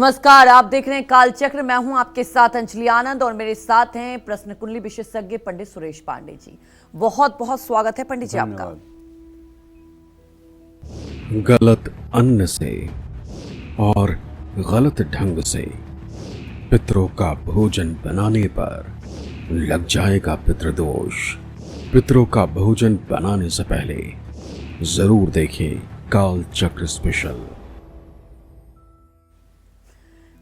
नमस्कार, आप देख रहे हैं कालचक्र। मैं हूं आपके साथ अंजलि आनंद और मेरे साथ हैं प्रश्न कुंडली विशेषज्ञ पंडित सुरेश पांडे जी। बहुत बहुत स्वागत है पंडित जी आपका। गलत अन्न से और गलत ढंग से पितरों का भोजन बनाने पर लग जाएगा पितृदोष। पितरों का भोजन बनाने से पहले जरूर देखें काल चक्र स्पेशल।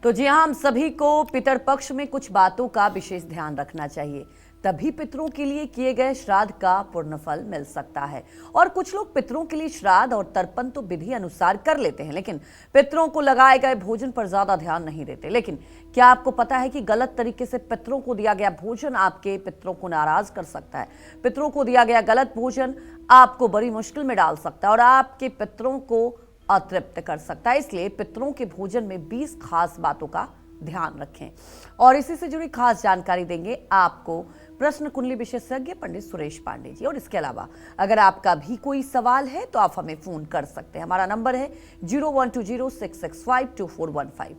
तो जी हाँ, हम सभी को पितर पक्ष में कुछ बातों का विशेष ध्यान रखना चाहिए, तभी पितरों के लिए किए गए श्राद्ध का पूर्ण फल मिल सकता है। और कुछ लोग पितरों के लिए श्राद्ध और तर्पण तो विधि अनुसार कर लेते हैं, लेकिन पितरों को लगाए गए भोजन पर ज्यादा ध्यान नहीं देते। लेकिन क्या आपको पता है कि गलत तरीके से पितरों को दिया गया भोजन आपके पितरों को नाराज कर सकता है। पितरों को दिया गया गलत भोजन आपको बड़ी मुश्किल में डाल सकता है और आपके पितरों को अतृप्त कर सकता है। इसलिए पितरों के भोजन में 20 खास बातों का ध्यान रखें और इसी से जुड़ी खास जानकारी देंगे आपको प्रश्न कुंडली विशेषज्ञ पंडित सुरेश पांडे जी। और इसके अलावा अगर आपका भी कोई सवाल है तो आप हमें फोन कर सकते हैं। हमारा नंबर है 012066524415।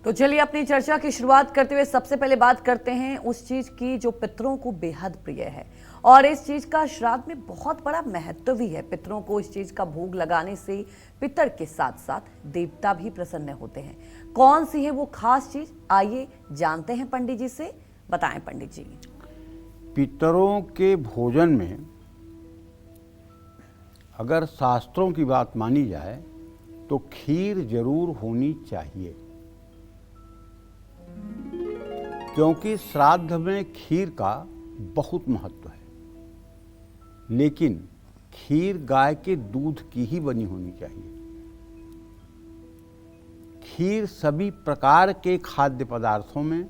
तो चलिए अपनी चर्चा की शुरुआत करते हुए सबसे पहले बात करते हैं उस चीज की जो पितरों को बेहद प्रिय है और इस चीज का श्राद्ध में बहुत बड़ा महत्व भी है। पितरों को इस चीज का भोग लगाने से पितर के साथ साथ देवता भी प्रसन्न होते हैं। कौन सी है वो खास चीज, आइए जानते हैं पंडित जी से। बताएं पंडित जी। पितरों के भोजन में अगर शास्त्रों की बात मानी जाए तो खीर जरूर होनी चाहिए, क्योंकि श्राद्ध में खीर का बहुत महत्व है। लेकिन खीर गाय के दूध की ही बनी होनी चाहिए। खीर सभी प्रकार के खाद्य पदार्थों में,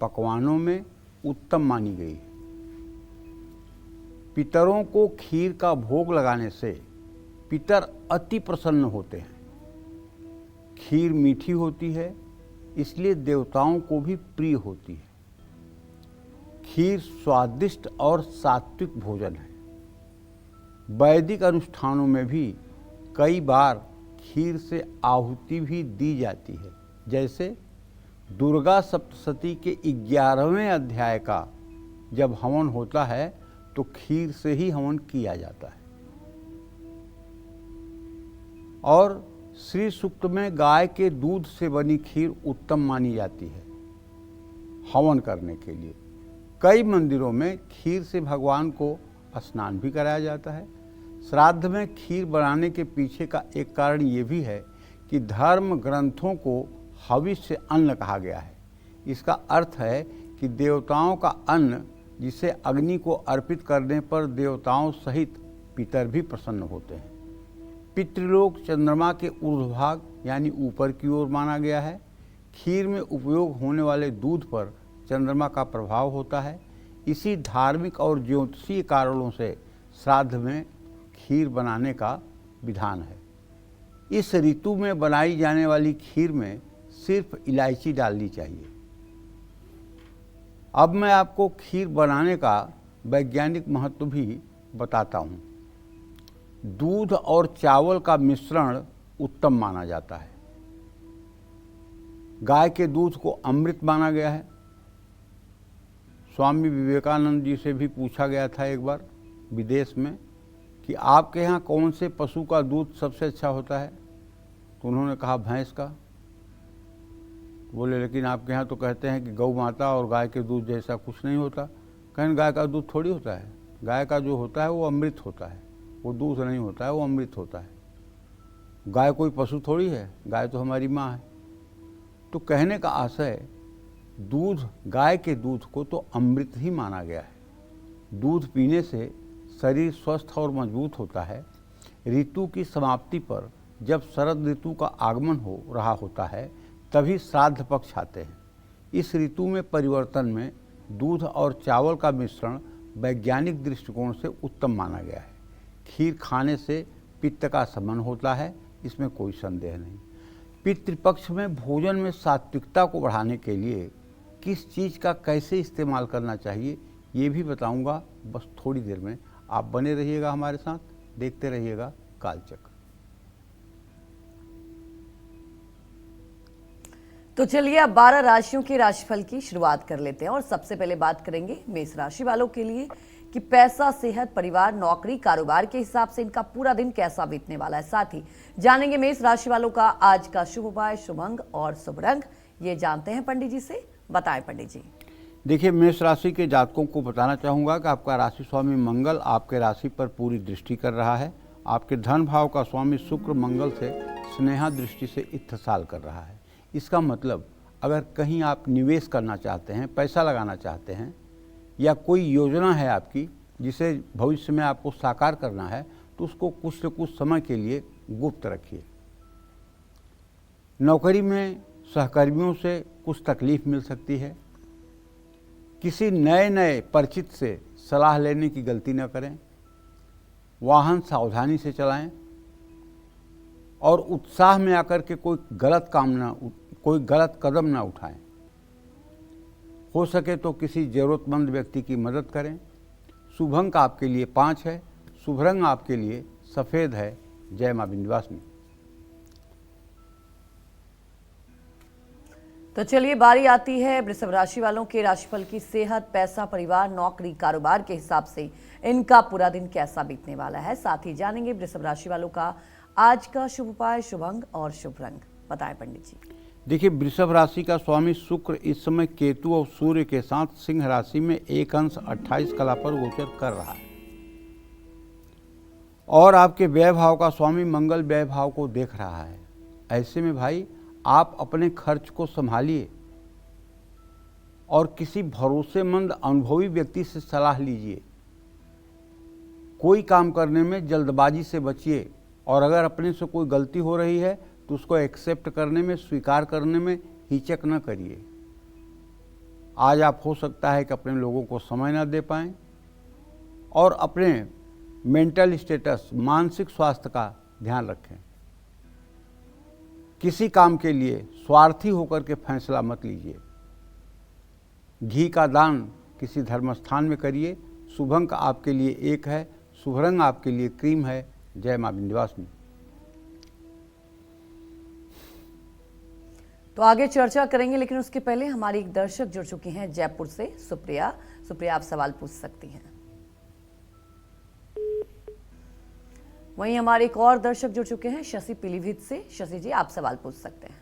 पकवानों में उत्तम मानी गई है। पितरों को खीर का भोग लगाने से पितर अति प्रसन्न होते हैं। खीर मीठी होती है, इसलिए देवताओं को भी प्रिय होती है। खीर स्वादिष्ट और सात्विक भोजन है। वैदिक अनुष्ठानों में भी कई बार खीर से आहुति भी दी जाती है। जैसे दुर्गा सप्तशती के 11वें अध्याय का जब हवन होता है तो खीर से ही हवन किया जाता है। और श्री सूक्त में गाय के दूध से बनी खीर उत्तम मानी जाती है हवन करने के लिए। कई मंदिरों में खीर से भगवान को स्नान भी कराया जाता है। श्राद्ध में खीर बनाने के पीछे का एक कारण ये भी है कि धर्म ग्रंथों को हविष्य अन्न कहा गया है। इसका अर्थ है कि देवताओं का अन्न जिसे अग्नि को अर्पित करने पर देवताओं सहित पितर भी प्रसन्न होते हैं। पितृलोक चंद्रमा के ऊर्ध्वभाग यानी ऊपर की ओर माना गया है। खीर में उपयोग होने वाले दूध पर चंद्रमा का प्रभाव होता है। इसी धार्मिक और ज्योतिषीय कारणों से श्राद्ध में खीर बनाने का विधान है। इस ऋतु में बनाई जाने वाली खीर में सिर्फ इलायची डालनी चाहिए। अब मैं आपको खीर बनाने का वैज्ञानिक महत्व भी बताता हूँ। दूध और चावल का मिश्रण उत्तम माना जाता है। गाय के दूध को अमृत माना गया है। स्वामी विवेकानंद जी से भी पूछा गया था एक बार विदेश में कि आपके यहाँ कौन से पशु का दूध सबसे अच्छा होता है, तो उन्होंने कहा भैंस का। बोले लेकिन आपके यहाँ तो कहते हैं कि गौ माता और गाय के दूध जैसा कुछ नहीं होता। कहें गाय का दूध थोड़ी होता है, गाय का जो होता है वो अमृत होता है, वो दूध नहीं होता है, वो अमृत होता है। गाय कोई पशु थोड़ी है, गाय तो हमारी माँ है। तो कहने का आशय दूध, गाय के दूध को तो अमृत ही माना गया है। दूध पीने से शरीर स्वस्थ और मजबूत होता है। ऋतु की समाप्ति पर जब शरद ऋतु का आगमन हो रहा होता है तभी श्राद्ध पक्ष आते हैं। इस ऋतु में परिवर्तन में दूध और चावल का मिश्रण वैज्ञानिक दृष्टिकोण से उत्तम माना गया है। खीर खाने से पित्त का शमन होता है, इसमें कोई संदेह नहीं। पितृपक्ष में भोजन में सात्विकता को बढ़ाने के लिए किस चीज़ का कैसे इस्तेमाल करना चाहिए ये भी बताऊंगा, बस थोड़ी देर में। आप बने रहिएगा हमारे साथ, देखते रहिएगा कालचक्र। तो चलिए अब 12 राशियों के राशिफल की शुरुआत कर लेते हैं और सबसे पहले बात करेंगे मेष राशि वालों के लिए कि पैसा, सेहत, परिवार, नौकरी, कारोबार के हिसाब से इनका पूरा दिन कैसा बीतने वाला है। साथ ही जानेंगे मेष राशि वालों का आज का शुभ उपाय, शुभ अंग और शुभ रंग। ये जानते हैं पंडित जी से। बताएं पंडित जी। देखिए, मेष राशि के जातकों को बताना चाहूँगा कि आपका राशि स्वामी मंगल आपके राशि पर पूरी दृष्टि कर रहा है। आपके धन भाव का स्वामी शुक्र मंगल से स्नेहा दृष्टि से इत्थसाल कर रहा है। इसका मतलब अगर कहीं आप निवेश करना चाहते हैं, पैसा लगाना चाहते हैं या कोई योजना है आपकी जिसे भविष्य में आपको साकार करना है, तो उसको कुछ न कुछ समय के लिए गुप्त रखिए। नौकरी में सहकर्मियों से कुछ तकलीफ मिल सकती है। किसी नए परिचित से सलाह लेने की गलती न करें। वाहन सावधानी से चलाएं और उत्साह में आकर के कोई गलत कदम ना उठाएं। हो सके तो किसी जरूरतमंद व्यक्ति की मदद करें। शुभ अंक आपके लिए 5 है। शुभ रंग आपके लिए सफ़ेद है। जय मां विंध्यवासिनी। तो चलिए बारी आती है वृषभ राशि वालों के राशिफल की। सेहत, पैसा, परिवार, नौकरी, कारोबार के हिसाब से इनका पूरा दिन कैसा बीतने वाला है। साथ ही जानेंगे वृषभ राशि वालों का आज का शुभ उपाय, शुभ अंग और शुभ रंग। बताएं पंडित जी। देखिए, वृषभ राशि का स्वामी शुक्र इस समय केतु और सूर्य के साथ सिंह राशि में 1 अंश 28 कला पर गोचर कर रहा है और आपके व्यय भाव का स्वामी मंगल व्यय भाव को देख रहा है। ऐसे में भाई आप अपने खर्च को संभालिए और किसी भरोसेमंद अनुभवी व्यक्ति से सलाह लीजिए। कोई काम करने में जल्दबाजी से बचिए और अगर अपने से कोई गलती हो रही है तो उसको एक्सेप्ट करने में, स्वीकार करने में हिचक न करिए। आज आप हो सकता है कि अपने लोगों को समय न दे पाएं और अपने मेंटल स्टेटस, मानसिक स्वास्थ्य का ध्यान रखें। किसी काम के लिए स्वार्थी होकर के फैसला मत लीजिए। घी का दान किसी धर्म स्थान में करिए। शुभ अंक आपके लिए 1 है। शुभ रंग आपके लिए क्रीम है। जय मां विंध्यवासिनी। तो आगे चर्चा करेंगे, लेकिन उसके पहले हमारी एक दर्शक जुड़ चुकी हैं जयपुर से, सुप्रिया। सुप्रिया, आप सवाल पूछ सकती हैं। वहीं हमारे एक और दर्शक जुड़ चुके हैं शशि पीलीभीत से। शशि जी, आप सवाल पूछ सकते हैं।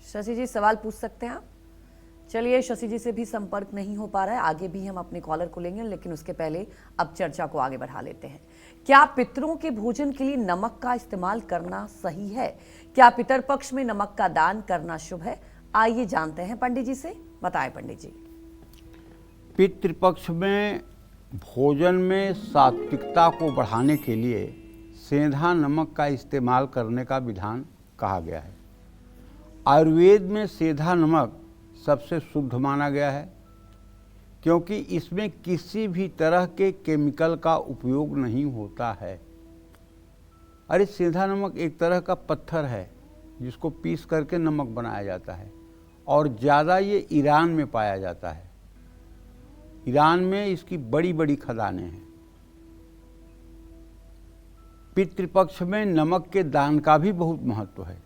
शशि जी, सवाल पूछ सकते हैं आप। चलिए, शशि जी से भी संपर्क नहीं हो पा रहा है। आगे भी हम अपने कॉलर को लेंगे, लेकिन उसके पहले अब चर्चा को आगे बढ़ा लेते हैं। क्या पितरों के भोजन के लिए नमक का इस्तेमाल करना सही है? क्या पितर पक्ष में नमक का दान करना शुभ है? आइए जानते हैं पंडित जी से। बताएं पंडित जी। पितृपक्ष में भोजन में सात्विकता को बढ़ाने के लिए सेंधा नमक का इस्तेमाल करने का विधान कहा गया है। आयुर्वेद में सेंधा नमक सबसे शुद्ध माना गया है क्योंकि इसमें किसी भी तरह के केमिकल का उपयोग नहीं होता है। अरे, सेंधा नमक एक तरह का पत्थर है जिसको पीस करके नमक बनाया जाता है और ज़्यादा ये ईरान में पाया जाता है। ईरान में इसकी बड़ी बड़ी खदानें हैं। पितृपक्ष में नमक के दान का भी बहुत महत्व है।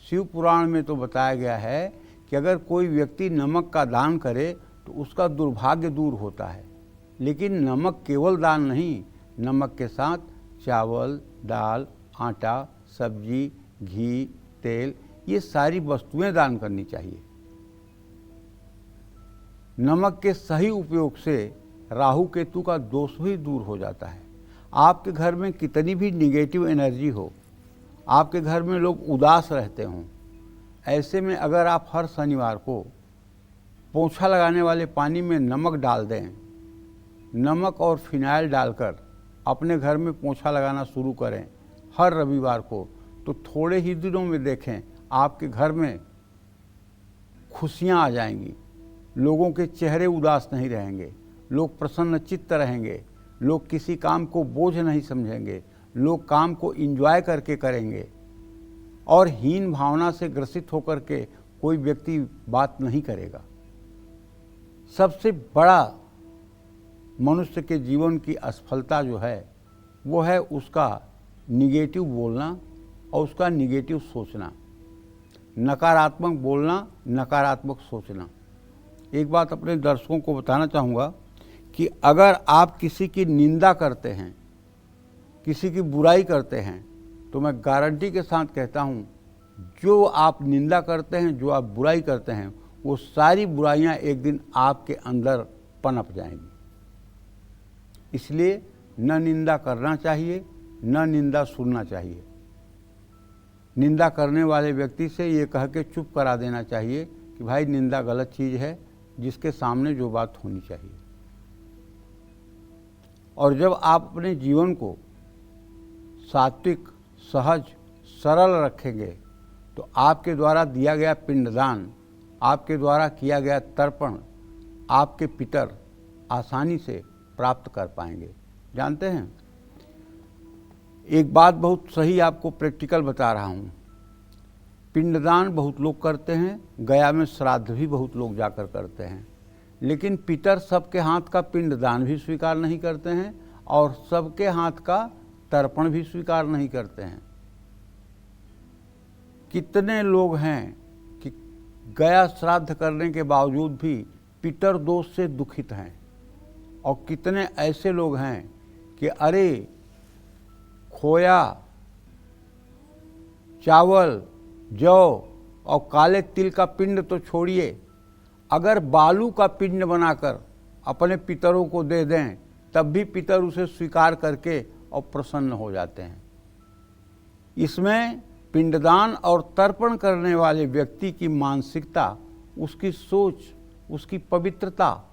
शिव पुराण में तो बताया गया है कि अगर कोई व्यक्ति नमक का दान करे तो उसका दुर्भाग्य दूर होता है। लेकिन नमक केवल दान नहीं, नमक के साथ चावल, दाल, आटा, सब्जी, घी, तेल, ये सारी वस्तुएं दान करनी चाहिए। नमक के सही उपयोग से राहु केतु का दोष भी दूर हो जाता है। आपके घर में कितनी भी निगेटिव एनर्जी हो, आपके घर में लोग उदास रहते हों, ऐसे में अगर आप हर शनिवार को पोंछा लगाने वाले पानी में नमक डाल दें, नमक और फिनाइल डालकर अपने घर में पोंछा लगाना शुरू करें हर रविवार को, तो थोड़े ही दिनों में देखें आपके घर में खुशियां आ जाएंगी। लोगों के चेहरे उदास नहीं रहेंगे, लोग प्रसन्न चित्त रहेंगे, लोग किसी काम को बोझ नहीं समझेंगे, लोग काम को एंजॉय करके करेंगे और हीन भावना से ग्रसित होकर के कोई व्यक्ति बात नहीं करेगा। सबसे बड़ा मनुष्य के जीवन की असफलता जो है वो है उसका निगेटिव बोलना और उसका निगेटिव सोचना, नकारात्मक बोलना, नकारात्मक सोचना। एक बात अपने दर्शकों को बताना चाहूँगा कि अगर आप किसी की निंदा करते हैं, किसी की बुराई करते हैं, तो मैं गारंटी के साथ कहता हूँ जो आप निंदा करते हैं, जो आप बुराई करते हैं, वो सारी बुराइयां एक दिन आपके अंदर पनप जाएंगी। इसलिए न निंदा करना चाहिए, न निंदा सुनना चाहिए। निंदा करने वाले व्यक्ति से ये कह के चुप करा देना चाहिए कि भाई निंदा गलत चीज़ है, जिसके सामने जो बात होनी चाहिए। और जब आप अपने जीवन को सात्विक, सहज, सरल रखेंगे तो आपके द्वारा दिया गया पिंडदान, आपके द्वारा किया गया तर्पण आपके पितर आसानी से प्राप्त कर पाएंगे। जानते हैं, एक बात बहुत सही आपको प्रैक्टिकल बता रहा हूँ। पिंडदान बहुत लोग करते हैं, गया में श्राद्ध भी बहुत लोग जाकर करते हैं, लेकिन पितर सबके हाथ का पिंडदान भी स्वीकार नहीं करते हैं और सबके हाथ का तर्पण भी स्वीकार नहीं करते हैं। कितने लोग हैं कि गया श्राद्ध करने के बावजूद भी पितर दोष से दुखित हैं, और कितने ऐसे लोग हैं कि अरे खोया, चावल, जौ और काले तिल का पिंड तो छोड़िए, अगर बालू का पिंड बनाकर अपने पितरों को दे दें तब भी पितर उसे स्वीकार करके और प्रसन्न हो जाते हैं। इसमें पिंडदान और तर्पण करने वाले व्यक्ति की मानसिकता, उसकी सोच, उसकी पवित्रता,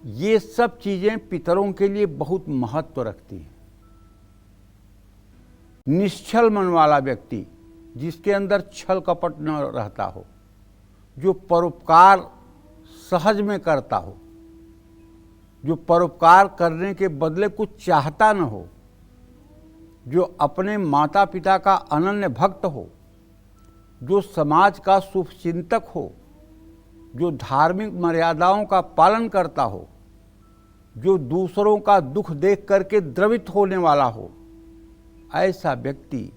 ये सब चीजें पितरों के लिए बहुत महत्व रखती हैं। निश्चल मन वाला व्यक्ति, जिसके अंदर छल कपट न रहता हो, जो परोपकार सहज में करता हो, जो परोपकार करने के बदले कुछ चाहता न हो, जो अपने माता पिता का अनन्य भक्त हो, जो समाज का शुभचिंतक हो, जो धार्मिक मर्यादाओं का पालन करता हो, जो दूसरों का दुख देख करके द्रवित होने वाला हो, ऐसा व्यक्ति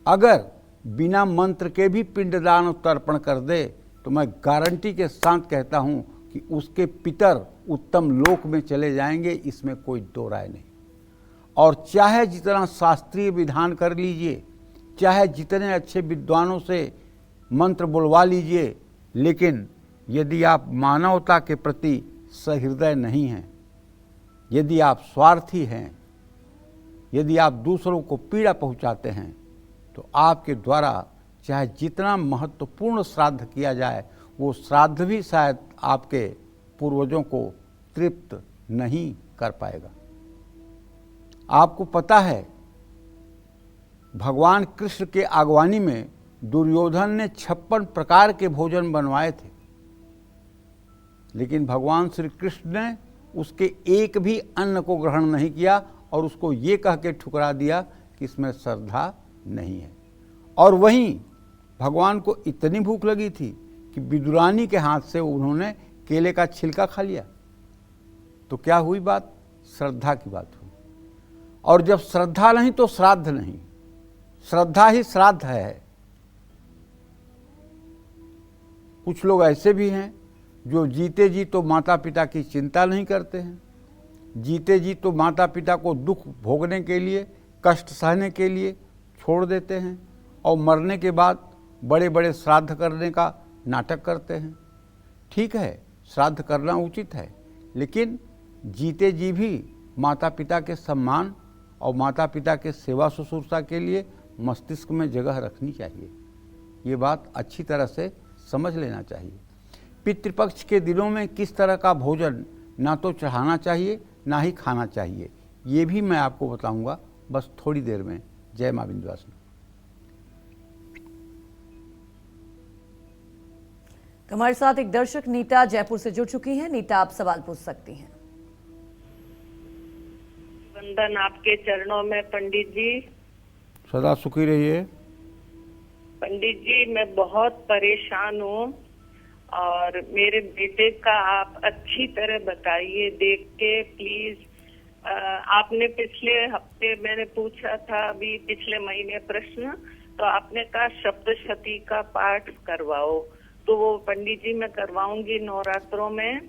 अगर बिना मंत्र के भी पिंडदान और तर्पण कर दे तो मैं गारंटी के साथ कहता हूं कि उसके पितर उत्तम लोक में चले जाएंगे, इसमें कोई दो राय नहीं। और चाहे जितना शास्त्रीय विधान कर लीजिए, चाहे जितने अच्छे विद्वानों से मंत्र बुलवा लीजिए, लेकिन यदि आप मानवता के प्रति सहृदय नहीं हैं, यदि आप स्वार्थी हैं, यदि आप दूसरों को पीड़ा पहुंचाते हैं, तो आपके द्वारा चाहे जितना महत्वपूर्ण श्राद्ध किया जाए, वो श्राद्ध भी शायद आपके पूर्वजों को तृप्त नहीं कर पाएगा। आपको पता है, भगवान कृष्ण के आगवानी में दुर्योधन ने 56 प्रकार के भोजन बनवाए थे, लेकिन भगवान श्री कृष्ण ने उसके एक भी अन्न को ग्रहण नहीं किया और उसको ये कह के ठुकरा दिया कि इसमें श्रद्धा नहीं है। और वहीं भगवान को इतनी भूख लगी थी कि विदुरानी के हाथ से उन्होंने केले का छिलका खा लिया। तो क्या हुई बात? श्रद्धा की बात हुई। और जब श्रद्धा नहीं तो श्राद्ध नहीं, श्रद्धा ही श्राद्ध है। कुछ लोग ऐसे भी हैं जो जीते जी तो माता पिता की चिंता नहीं करते हैं, जीते जी तो माता पिता को दुख भोगने के लिए, कष्ट सहने के लिए छोड़ देते हैं, और मरने के बाद बड़े बड़े श्राद्ध करने का नाटक करते हैं। ठीक है, श्राद्ध करना उचित है, लेकिन जीते जी भी माता पिता के सम्मान और माता पिता के सेवा शुश्रूषा के लिए मस्तिष्क में जगह रखनी चाहिए। ये बात अच्छी तरह से समझ लेना चाहिए। पितृपक्ष के दिनों में किस तरह का भोजन ना तो चढ़ाना चाहिए ना ही खाना चाहिए, ये भी मैं आपको बताऊंगा बस थोड़ी देर में। जय मां विंध्यवासिनी। तो हमारे साथ एक दर्शक नीता जयपुर से जुड़ चुकी हैं। नीता, आप सवाल पूछ सकती हैं। वंदन आपके चरणों में पंडित जी। सदा सुखी रहिए। पंडित जी, मैं बहुत परेशान हूँ और मेरे बेटे का आप अच्छी तरह बताइए, देख के प्लीज। आपने पिछले हफ्ते मैंने पूछा था, अभी पिछले महीने प्रश्न, तो आपने कहा सप्तशती का पाठ करवाओ, तो वो पंडित जी मैं करवाऊंगी नवरात्रों में।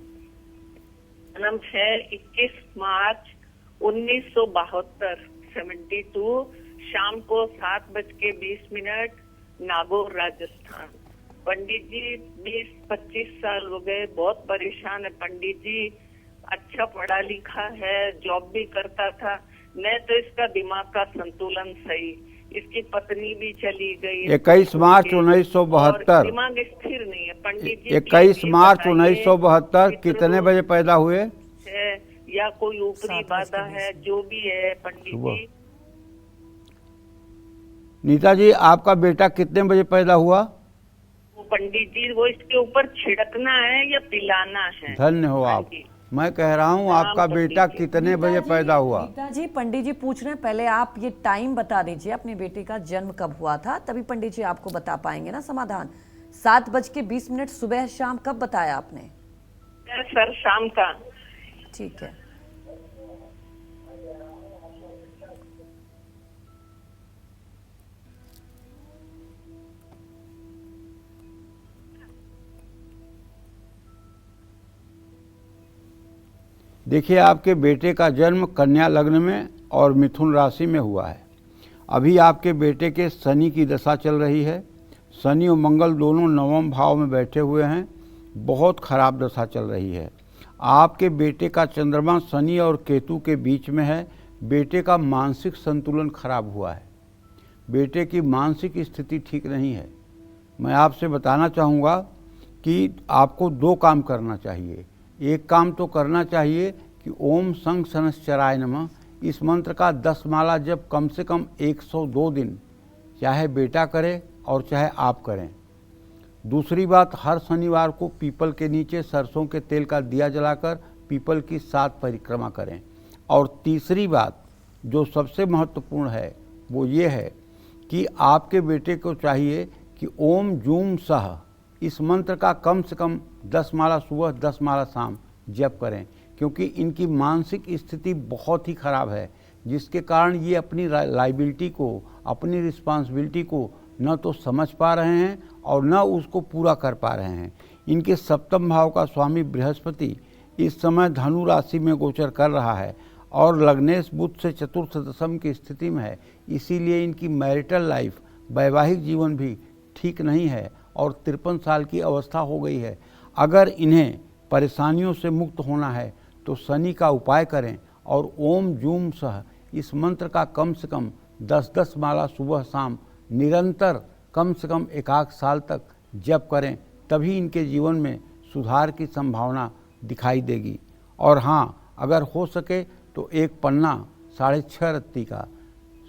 जन्म है 21 मार्च 1972, 72, शाम को 7:20 नागौर, राजस्थान। पंडित जी 20-25 साल हो गए, बहुत परेशान है पंडित जी। अच्छा पढ़ा लिखा है, जॉब भी करता था, न तो इसका दिमाग का संतुलन सही, इसकी पत्नी भी चली गई। 21 मार्च 1972, दिमाग स्थिर नहीं है पंडित जी। 21 मार्च 1972 कितने बजे पैदा हुए? है या कोई ऊपरी बाधा है, जो भी है पंडित जी। नीता जी, आपका बेटा कितने बजे पैदा हुआ? वो पंडित जी, वो इसके ऊपर छिड़कना है या पिलाना है? धन्य हो आप। मैं कह रहा हूँ आपका बेटा कितने बजे पैदा हुआ? गीता जी, पंडित जी पूछ रहे हैं, पहले आप ये टाइम बता दीजिए, अपने बेटे का जन्म कब हुआ था, तभी पंडित जी आपको बता पाएंगे ना समाधान। 7:20 सुबह शाम कब बताया आपने? सर शाम का। ठीक है। देखिए, आपके बेटे का जन्म कन्या लग्न में और मिथुन राशि में हुआ है। अभी आपके बेटे के शनि की दशा चल रही है। शनि और मंगल दोनों नवम भाव में बैठे हुए हैं। बहुत खराब दशा चल रही है। आपके बेटे का चंद्रमा शनि और केतु के बीच में है। बेटे का मानसिक संतुलन खराब हुआ है। बेटे की मानसिक स्थिति ठीक नहीं है। मैं आपसे बताना चाहूँगा कि आपको 2 काम करना चाहिए। एक काम तो करना चाहिए कि ओम संग शनश्चराय नमः इस मंत्र का 10 माला जब कम से कम 102 दिन, चाहे बेटा करे और चाहे आप करें। दूसरी बात, हर शनिवार को पीपल के नीचे सरसों के तेल का दिया जलाकर पीपल की 7 परिक्रमा करें। और तीसरी बात जो सबसे महत्वपूर्ण है वो ये है कि आपके बेटे को चाहिए कि ओम जूम सह इस मंत्र का कम से कम 10 माला सुबह 10 माला शाम जप करें, क्योंकि इनकी मानसिक स्थिति बहुत ही खराब है, जिसके कारण ये अपनी लाइबिलिटी को, अपनी रिस्पॉन्सिबिलिटी को न तो समझ पा रहे हैं और न उसको पूरा कर पा रहे हैं। इनके सप्तम भाव का स्वामी बृहस्पति इस समय धनु राशि में गोचर कर रहा है और लग्नेश बुध से चतुर्थ दशम की स्थिति में है। इसीलिए इनकी मैरिटल लाइफ, वैवाहिक जीवन भी ठीक नहीं है और 53 साल की अवस्था हो गई है। अगर इन्हें परेशानियों से मुक्त होना है तो शनि का उपाय करें और ओम जूम सह इस मंत्र का कम से कम 10-10 माला सुबह शाम निरंतर कम से कम 1 साल तक जप करें, तभी इनके जीवन में सुधार की संभावना दिखाई देगी। और हाँ, अगर हो सके तो एक पन्ना 6.5 रत्ती का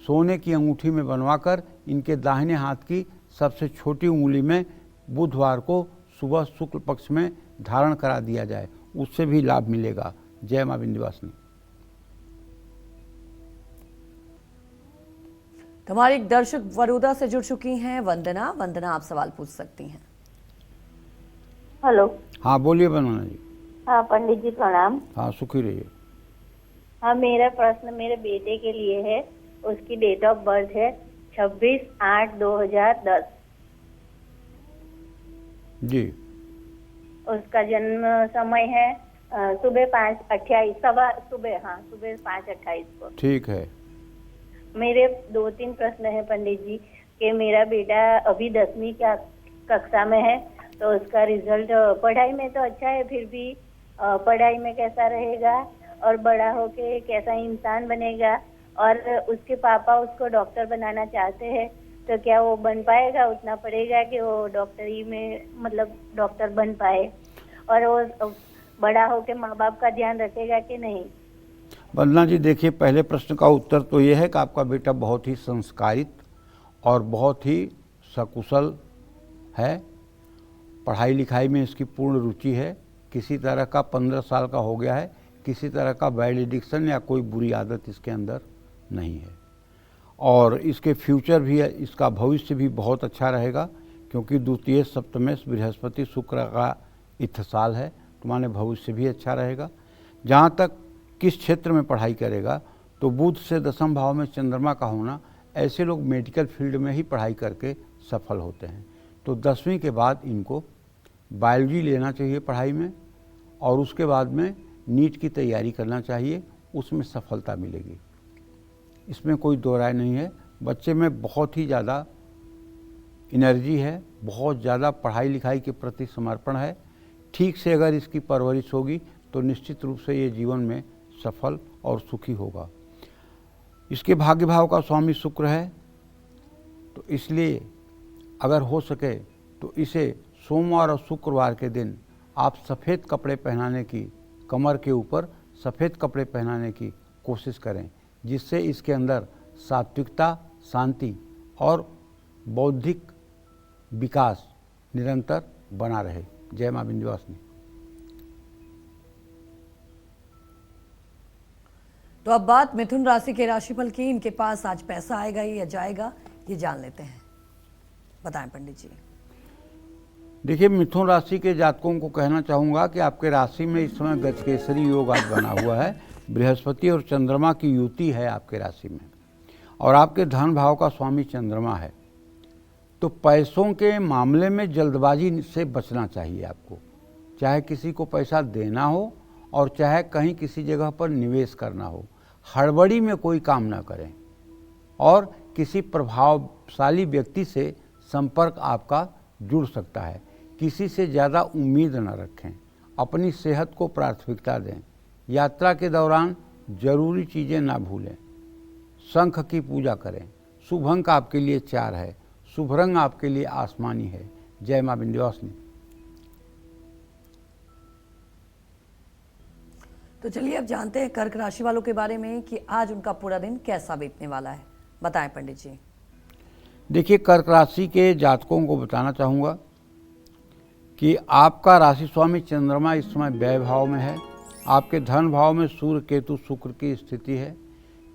सोने की अंगूठी में बनवाकर इनके दाहिने हाथ की सबसे छोटी उंगली में बुधवार को सुबह शुक्ल पक्ष में धारण करा दिया जाए, उससे भी लाभ मिलेगा। जय मां विंध्यवासिनी। तो हमारी एक दर्शक बड़ौदा से जुड़ चुकी हैं, वंदना। वंदना, आप सवाल पूछ सकती हैं। हेलो। हाँ बोलिए वंदना जी। हाँ पंडित जी प्रणाम। हाँ सुखी रहिए। हाँ, मेरा प्रश्न मेरे बेटे के लिए है। उसकी डेट ऑफ बर्थ है 26/8/2010 जी। उसका जन्म समय है सुबह 5:28 सुबह 5:28 को। ठीक है। मेरे 2-3 प्रश्न है पंडित जी कि मेरा बेटा अभी 10वीं कक्षा में है, तो उसका रिजल्ट पढ़ाई में तो अच्छा है, फिर भी पढ़ाई में कैसा रहेगा और बड़ा होके कैसा इंसान बनेगा, और उसके पापा उसको डॉक्टर बनाना चाहते हैं, तो क्या वो बन पाएगा? उतना पड़ेगा कि वो डॉक्टरी में मतलब डॉक्टर बन पाए, और वो बड़ा होके माँ बाप का ध्यान रखेगा कि नहीं? वंदना जी, देखिए, पहले प्रश्न का उत्तर तो ये है कि आपका बेटा बहुत ही संस्कारित और बहुत ही सकुशल है। पढ़ाई लिखाई में इसकी पूर्ण रुचि है। किसी तरह का 15 साल का हो गया है, किसी तरह का बैड एडिक्शन या कोई बुरी आदत इसके अंदर नहीं है, और इसके फ्यूचर भी, इसका भविष्य भी बहुत अच्छा रहेगा, क्योंकि द्वितीय सप्तमेश बृहस्पति शुक्र का इत्थसाल है, तो माने भविष्य भी अच्छा रहेगा। जहाँ तक किस क्षेत्र में पढ़ाई करेगा, तो बुध से दसम भाव में चंद्रमा का होना, ऐसे लोग मेडिकल फील्ड में ही पढ़ाई करके सफल होते हैं। तो 10वीं के बाद इनको बायोलॉजी लेना चाहिए पढ़ाई में, और उसके बाद में नीट की तैयारी करना चाहिए, उसमें सफलता मिलेगी। इसमें कोई दो राय नहीं है। बच्चे में बहुत ही ज़्यादा एनर्जी है, बहुत ज़्यादा पढ़ाई लिखाई के प्रति समर्पण है। ठीक से अगर इसकी परवरिश होगी तो निश्चित रूप से ये जीवन में सफल और सुखी होगा। इसके भाग्य भाव का स्वामी शुक्र है, तो इसलिए अगर हो सके तो इसे सोमवार और शुक्रवार के दिन आप सफ़ेद कपड़े पहनाने की, कमर के ऊपर सफ़ेद कपड़े पहनाने की कोशिश करें, जिससे इसके अंदर सात्विकता, शांति और बौद्धिक विकास निरंतर बना रहे। जय मां विंध्यवासिनी। तो अब बात मिथुन राशि के राशिफल की। इनके पास आज पैसा आएगा या जाएगा, ये जान लेते हैं। बताएं पंडित जी। देखिए, मिथुन राशि के जातकों को कहना चाहूँगा कि आपके राशि में इस समय गजकेसरी योग आज बना हुआ है। बृहस्पति और चंद्रमा की युति है आपके राशि में, और आपके धन भाव का स्वामी चंद्रमा है। तो पैसों के मामले में जल्दबाजी से बचना चाहिए आपको, चाहे किसी को पैसा देना हो और चाहे कहीं किसी जगह पर निवेश करना हो। हड़बड़ी में कोई काम ना करें, और किसी प्रभावशाली व्यक्ति से संपर्क आपका जुड़ सकता है। किसी से ज़्यादा उम्मीद न रखें, अपनी सेहत को प्राथमिकता दें। यात्रा के दौरान जरूरी चीज़ें ना भूलें। शंख की पूजा करें। शुभ अंक आपके लिए 4 है। शुभ रंग आपके लिए आसमानी है। जय मां विंध्यवासिनी। तो चलिए अब जानते हैं कर्क राशि वालों के बारे में कि आज उनका पूरा दिन कैसा बीतने वाला है। बताएं पंडित जी। देखिए, कर्क राशि के जातकों को बताना चाहूँगा कि आपका राशि स्वामी चंद्रमा इस समय व्यय भाव में है। आपके धन भाव में सूर्य, केतु, शुक्र की स्थिति है।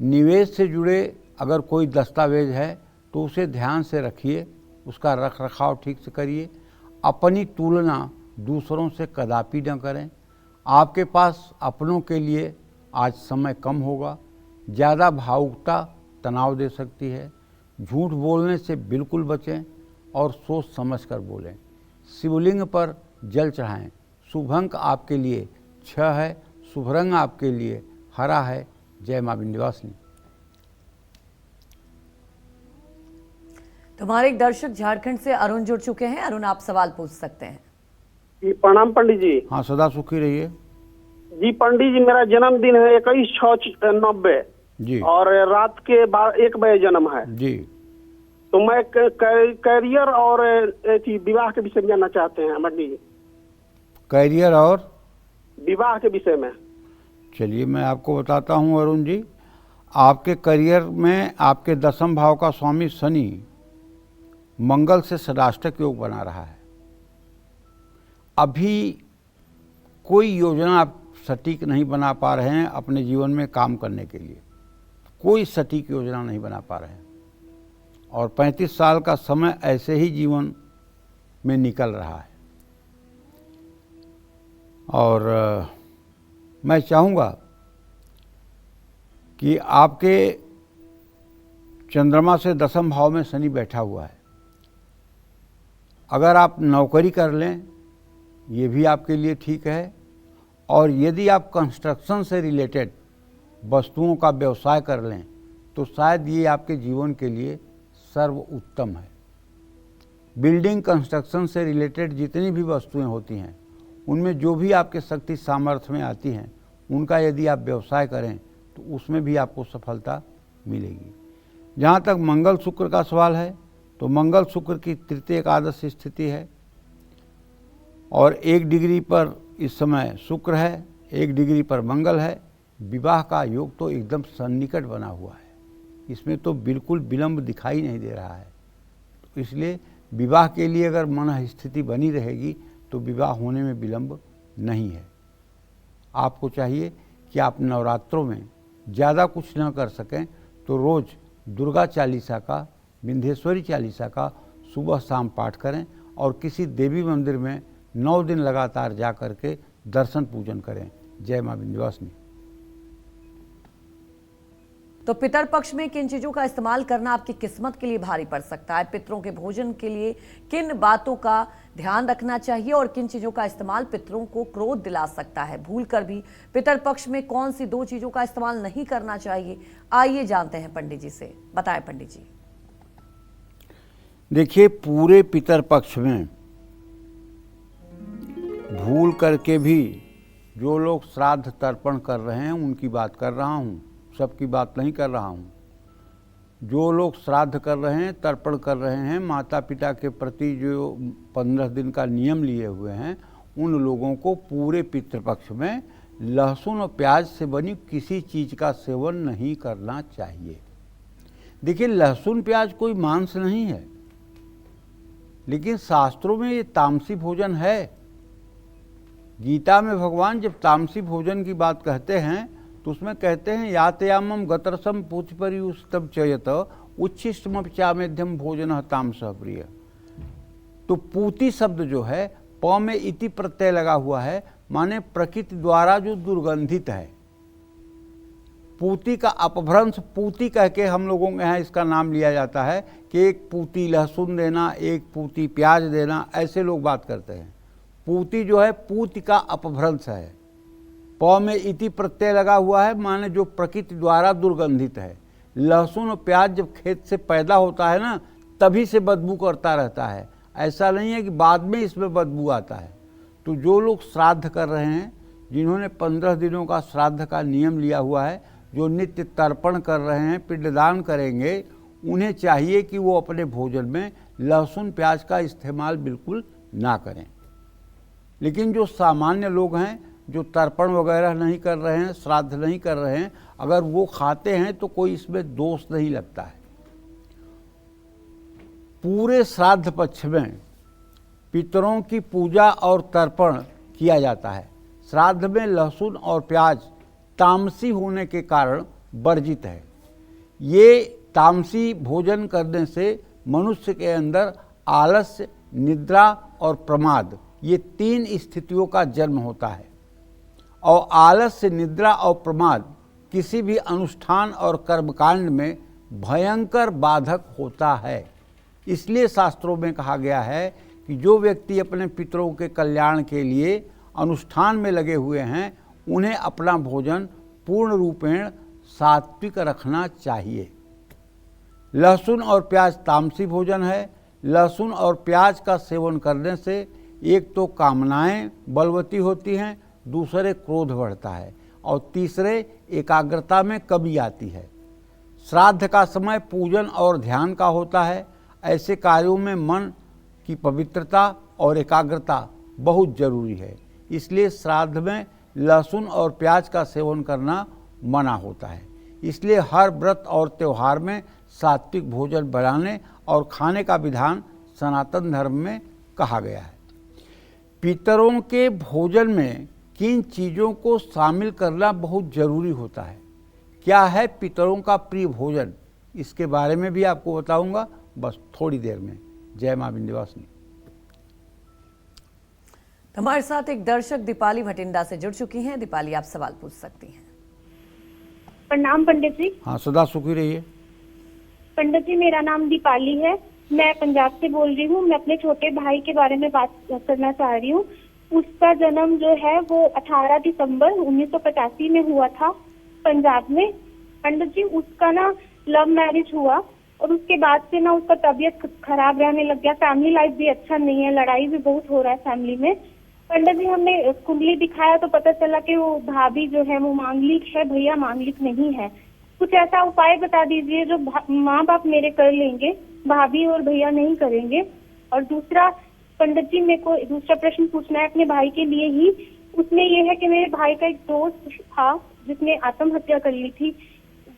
निवेश से जुड़े अगर कोई दस्तावेज है तो उसे ध्यान से रखिए, उसका रख रखाव ठीक से करिए। अपनी तुलना दूसरों से कदापि न करें। आपके पास अपनों के लिए आज समय कम होगा। ज़्यादा भावुकता तनाव दे सकती है। झूठ बोलने से बिल्कुल बचें और सोच समझ कर बोलें। शिवलिंग पर जल चढ़ाएं। शुभ अंक आपके लिए 6 है। शुभ रंग आपके लिए हरा है। जय मां विंध्यवासिनी। तुम्हारे एक दर्शक झारखंड से अरुण जुड़ चुके हैं। अरुण, आप सवाल पूछ सकते हैं। जी प्रणाम पंडित जी। हाँ, सदा सुखी रहिए। जी पंडित जी, मेरा जन्मदिन है 21/6/90 जी। और रात के 1 बजे जन्म है जी। तो मैं करियर और विवाह के विषय में जानना चाहते हैं पंडित जी। करियर और विवाह के विषय में। चलिए मैं आपको बताता हूँ अरुण जी। आपके करियर में आपके दसम भाव का स्वामी शनि मंगल से षडाष्टक योग बना रहा है। अभी कोई योजना आप सटीक नहीं बना पा रहे हैं अपने जीवन में काम करने के लिए। कोई सटीक योजना नहीं बना पा रहे हैं, और 35 साल का समय ऐसे ही जीवन में निकल रहा है। और मैं चाहूँगा कि आपके चंद्रमा से दसम भाव में शनि बैठा हुआ है। अगर आप नौकरी कर लें ये भी आपके लिए ठीक है, और यदि आप कंस्ट्रक्शन से रिलेटेड वस्तुओं का व्यवसाय कर लें तो शायद ये आपके जीवन के लिए सर्वोत्तम है। बिल्डिंग कंस्ट्रक्शन से रिलेटेड जितनी भी वस्तुएं होती हैं उनमें जो भी आपके शक्ति सामर्थ्य में आती हैं उनका यदि आप व्यवसाय करें तो उसमें भी आपको सफलता मिलेगी। जहाँ तक मंगल शुक्र का सवाल है तो मंगल शुक्र की तृतीय एकादश स्थिति है, और 1 डिग्री पर इस समय शुक्र है, 1 डिग्री पर मंगल है। विवाह का योग तो एकदम सन्निकट बना हुआ है, इसमें तो बिल्कुल विलंब दिखाई नहीं दे रहा है। तो इसलिए विवाह के लिए अगर मन स्थिति बनी रहेगी तो विवाह होने में विलंब नहीं है। आपको चाहिए कि आप नवरात्रों में ज़्यादा कुछ न कर सकें तो रोज़ दुर्गा चालीसा का, विंध्येश्वरी चालीसा का सुबह शाम पाठ करें, और किसी देवी मंदिर में 9 दिन लगातार जा कर के दर्शन पूजन करें। जय मां विंध्यवासिनी। तो पितर पक्ष में किन चीजों का इस्तेमाल करना आपकी किस्मत के लिए भारी पड़ सकता है, पितरों के भोजन के लिए किन बातों का ध्यान रखना चाहिए और किन चीजों का इस्तेमाल पितरों को क्रोध दिला सकता है, भूलकर भी पितर पक्ष में कौन सी 2 चीजों का इस्तेमाल नहीं करना चाहिए, आइए जानते हैं पंडित जी से। बताएं पंडित जी। देखिए, पूरे पितर पक्ष में भूल करके भी जो लोग श्राद्ध तर्पण कर रहे हैं उनकी बात कर रहा हूँ, सबकी बात नहीं कर रहा हूँ। जो लोग श्राद्ध कर रहे हैं, तर्पण कर रहे हैं, माता पिता के प्रति जो 15 दिन का नियम लिए हुए हैं, उन लोगों को पूरे पितृपक्ष में लहसुन और प्याज से बनी किसी चीज़ का सेवन नहीं करना चाहिए। देखिए, लहसुन प्याज कोई मांस नहीं है, लेकिन शास्त्रों में ये तामसी भोजन है। गीता में भगवान जब तामसी भोजन की बात कहते हैं तो उसमें कहते हैं यातयामम गतरसम पूतिपरियुस्तम चयत उच्छिष्टम चामेध्यम भोजन तामस प्रिय। तो पूति शब्द जो है प में इति प्रत्यय लगा हुआ है, माने प्रकृति द्वारा जो दुर्गंधित है। पूति का अपभ्रंश पूति कह के हम लोगों के यहाँ इसका नाम लिया जाता है कि एक पूति लहसुन देना, एक पूति प्याज देना, ऐसे लोग बात करते हैं। पूति जो है पूति का अपभ्रंश है, प में इति प्रत्यय लगा हुआ है, माने जो प्रकृति द्वारा दुर्गंधित है। लहसुन और प्याज जब खेत से पैदा होता है ना, तभी से बदबू करता रहता है, ऐसा नहीं है कि बाद में इसमें बदबू आता है। तो जो लोग श्राद्ध कर रहे हैं, जिन्होंने 15 दिनों का श्राद्ध का नियम लिया हुआ है, जो नित्य तर्पण कर रहे हैं, पिंडदान करेंगे, उन्हें चाहिए कि वो अपने भोजन में लहसुन प्याज का इस्तेमाल बिल्कुल ना करें। लेकिन जो सामान्य लोग हैं, जो तर्पण वगैरह नहीं कर रहे हैं, श्राद्ध नहीं कर रहे हैं, अगर वो खाते हैं तो कोई इसमें दोष नहीं लगता है। पूरे श्राद्ध पक्ष में पितरों की पूजा और तर्पण किया जाता है। श्राद्ध में लहसुन और प्याज तामसी होने के कारण वर्जित है। ये तामसी भोजन करने से मनुष्य के अंदर आलस्य, निद्रा और प्रमाद, ये 3 स्थितियों का जन्म होता है। और आलस्य, निद्रा और प्रमाद किसी भी अनुष्ठान और कर्मकांड में भयंकर बाधक होता है। इसलिए शास्त्रों में कहा गया है कि जो व्यक्ति अपने पितरों के कल्याण के लिए अनुष्ठान में लगे हुए हैं, उन्हें अपना भोजन पूर्ण रूपेण सात्विक रखना चाहिए। लहसुन और प्याज तामसी भोजन है। लहसुन और प्याज का सेवन करने से एक तो कामनाएं बलवती होती हैं, दूसरे क्रोध बढ़ता है और तीसरे एकाग्रता में कमी आती है। श्राद्ध का समय पूजन और ध्यान का होता है। ऐसे कार्यों में मन की पवित्रता और एकाग्रता बहुत जरूरी है। इसलिए श्राद्ध में लहसुन और प्याज का सेवन करना मना होता है। इसलिए हर व्रत और त्यौहार में सात्विक भोजन बनाने और खाने का विधान सनातन धर्म में कहा गया है। पितरों के भोजन में किन चीज़ों को शामिल करना बहुत जरूरी होता है। क्या है पितरों का प्रिय भोजन, इसके बारे में भी आपको बताऊंगा, बस थोड़ी देर में। जय मां विंध्यवासिनी। हमारे साथ एक दर्शक दीपाली भटिंडा से जुड़ चुकी हैं। दीपाली, आप सवाल पूछ सकती हैं। प्रणाम पंडित जी। हाँ, सदा सुखी रहिए। पंडित जी, मेरा नाम दीपाली है, मैं पंजाब से बोल रही हूँ। मैं अपने छोटे भाई के बारे में बात करना चाह रही हूँ। उसका जन्म जो है वो 18 दिसंबर 1985 में हुआ था पंजाब में। पंडित जी, उसका ना लव मैरिज हुआ और उसके बाद से ना उसका तबीयत खराब रहने लग गया। फैमिली लाइफ भी अच्छा नहीं है, लड़ाई भी बहुत हो रहा है फैमिली में। पंडित जी, हमने कुंडली दिखाया तो पता चला कि वो भाभी जो है वो मांगलिक है, भैया मांगलिक नहीं है। कुछ ऐसा उपाय बता दीजिए जो माँ बाप मेरे कर लेंगे, भाभी और भैया नहीं करेंगे। और दूसरा पंडित जी, मेरे को दूसरा प्रश्न पूछना है अपने भाई के लिए ही। उसमें ये है कि मेरे भाई का एक दोस्त था जिसने आत्महत्या कर ली थी।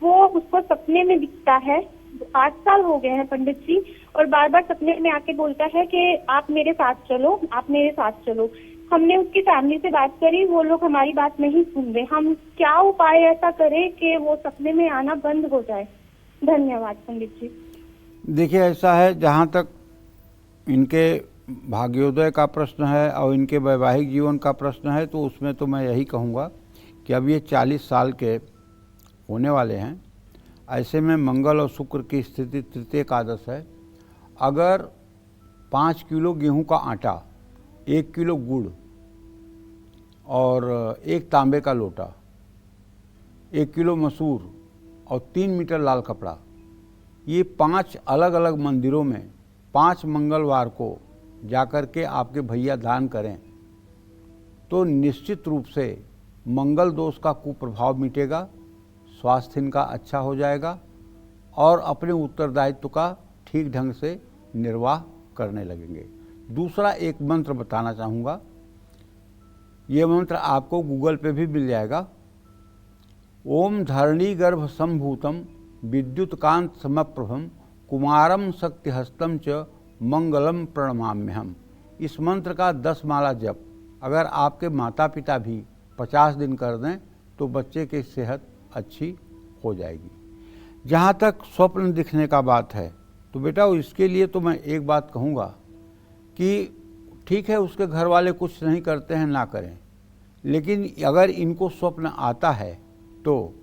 वो उसको सपने में दिखता है, 8 साल हो गए हैं पंडित जी, और बार बार सपने में आके बोलता है कि आप मेरे साथ चलो, आप मेरे साथ चलो। हमने उसकी फैमिली से बात करी, वो लोग हमारी बात नहीं सुन रहे। हम क्या उपाय ऐसा करें कि वो सपने में आना बंद हो जाए? धन्यवाद पंडित जी। देखिए, ऐसा है, जहाँ तक इनके भाग्योदय का प्रश्न है और इनके वैवाहिक जीवन का प्रश्न है, तो उसमें तो मैं यही कहूँगा कि अब ये 40 साल के होने वाले हैं। ऐसे में मंगल और शुक्र की स्थिति तृतीय एकादश है। अगर 5 किलो गेहूं का आटा, 1 किलो गुड़ और 1 तांबे का लोटा, 1 किलो मसूर और 3 मीटर लाल कपड़ा, ये 5 अलग अलग मंदिरों में 5 मंगलवार को जाकर के आपके भैया दान करें तो निश्चित रूप से मंगल दोष का कुप्रभाव मिटेगा, स्वास्थ्य इनका अच्छा हो जाएगा और अपने उत्तरदायित्व का ठीक ढंग से निर्वाह करने लगेंगे। दूसरा एक मंत्र बताना चाहूँगा, ये मंत्र आपको गूगल पे भी मिल जाएगा। ओम धरणी गर्भ संभूतम विद्युतकांत समप्रभम कुमारम शक्तिहस्तम च मंगलम प्रणमाम्यहम। इस मंत्र का 10 माला जप अगर आपके माता पिता भी 50 दिन कर दें तो बच्चे की सेहत अच्छी हो जाएगी। जहाँ तक स्वप्न दिखने का बात है तो बेटा इसके लिए तो मैं एक बात कहूँगा कि ठीक है उसके घर वाले कुछ नहीं करते हैं ना करें, लेकिन अगर इनको स्वप्न आता है तो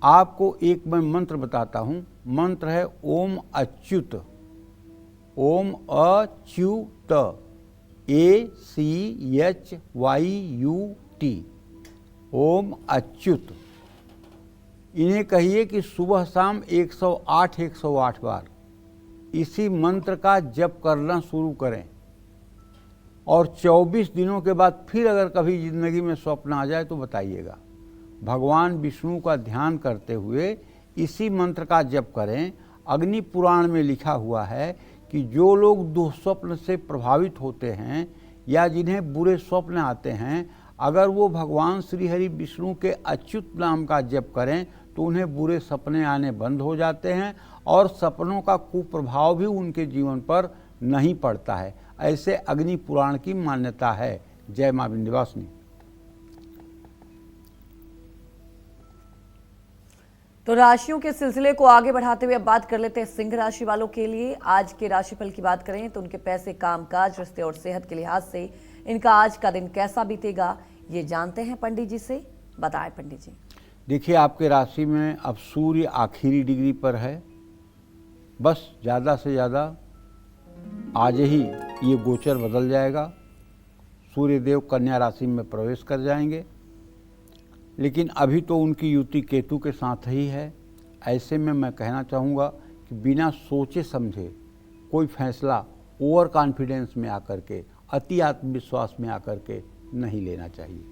आपको एक मैं मंत्र बताता हूँ। मंत्र है ओम अच्युत, ओम अच्युत, ACHYUT, ओम अच्युत। इन्हें कहिए कि सुबह शाम 108 बार इसी मंत्र का जप करना शुरू करें और 24 दिनों के बाद फिर अगर कभी जिंदगी में स्वप्न आ जाए तो बताइएगा। भगवान विष्णु का ध्यान करते हुए इसी मंत्र का जप करें। अग्नि पुराण में लिखा हुआ है कि जो लोग दुःस्वप्न से प्रभावित होते हैं या जिन्हें बुरे स्वप्न आते हैं, अगर वो भगवान श्री हरि विष्णु के अच्युत नाम का जप करें तो उन्हें बुरे सपने आने बंद हो जाते हैं और सपनों का कुप्रभाव भी उनके जीवन पर नहीं पड़ता है। ऐसे अग्नि पुराण की मान्यता है। जय मां विंध्यवासिनी। तो राशियों के सिलसिले को आगे बढ़ाते हुए अब बात कर लेते हैं सिंह राशि वालों के लिए। आज के राशिफल की बात करें तो उनके पैसे, कामकाज, रिश्ते और सेहत के लिहाज से इनका आज का दिन कैसा बीतेगा, ये जानते हैं पंडित जी से। बताएं पंडित जी। देखिए आपके राशि में अब सूर्य आखिरी डिग्री पर है। बस ज़्यादा से ज़्यादा आज ही ये गोचर बदल जाएगा। सूर्य देव कन्या राशि में प्रवेश कर जाएंगे, लेकिन अभी तो उनकी युति केतु के साथ ही है। ऐसे में मैं कहना चाहूँगा कि बिना सोचे समझे कोई फैसला ओवर कॉन्फिडेंस में आकर के, अति आत्मविश्वास में आकर के नहीं लेना चाहिए।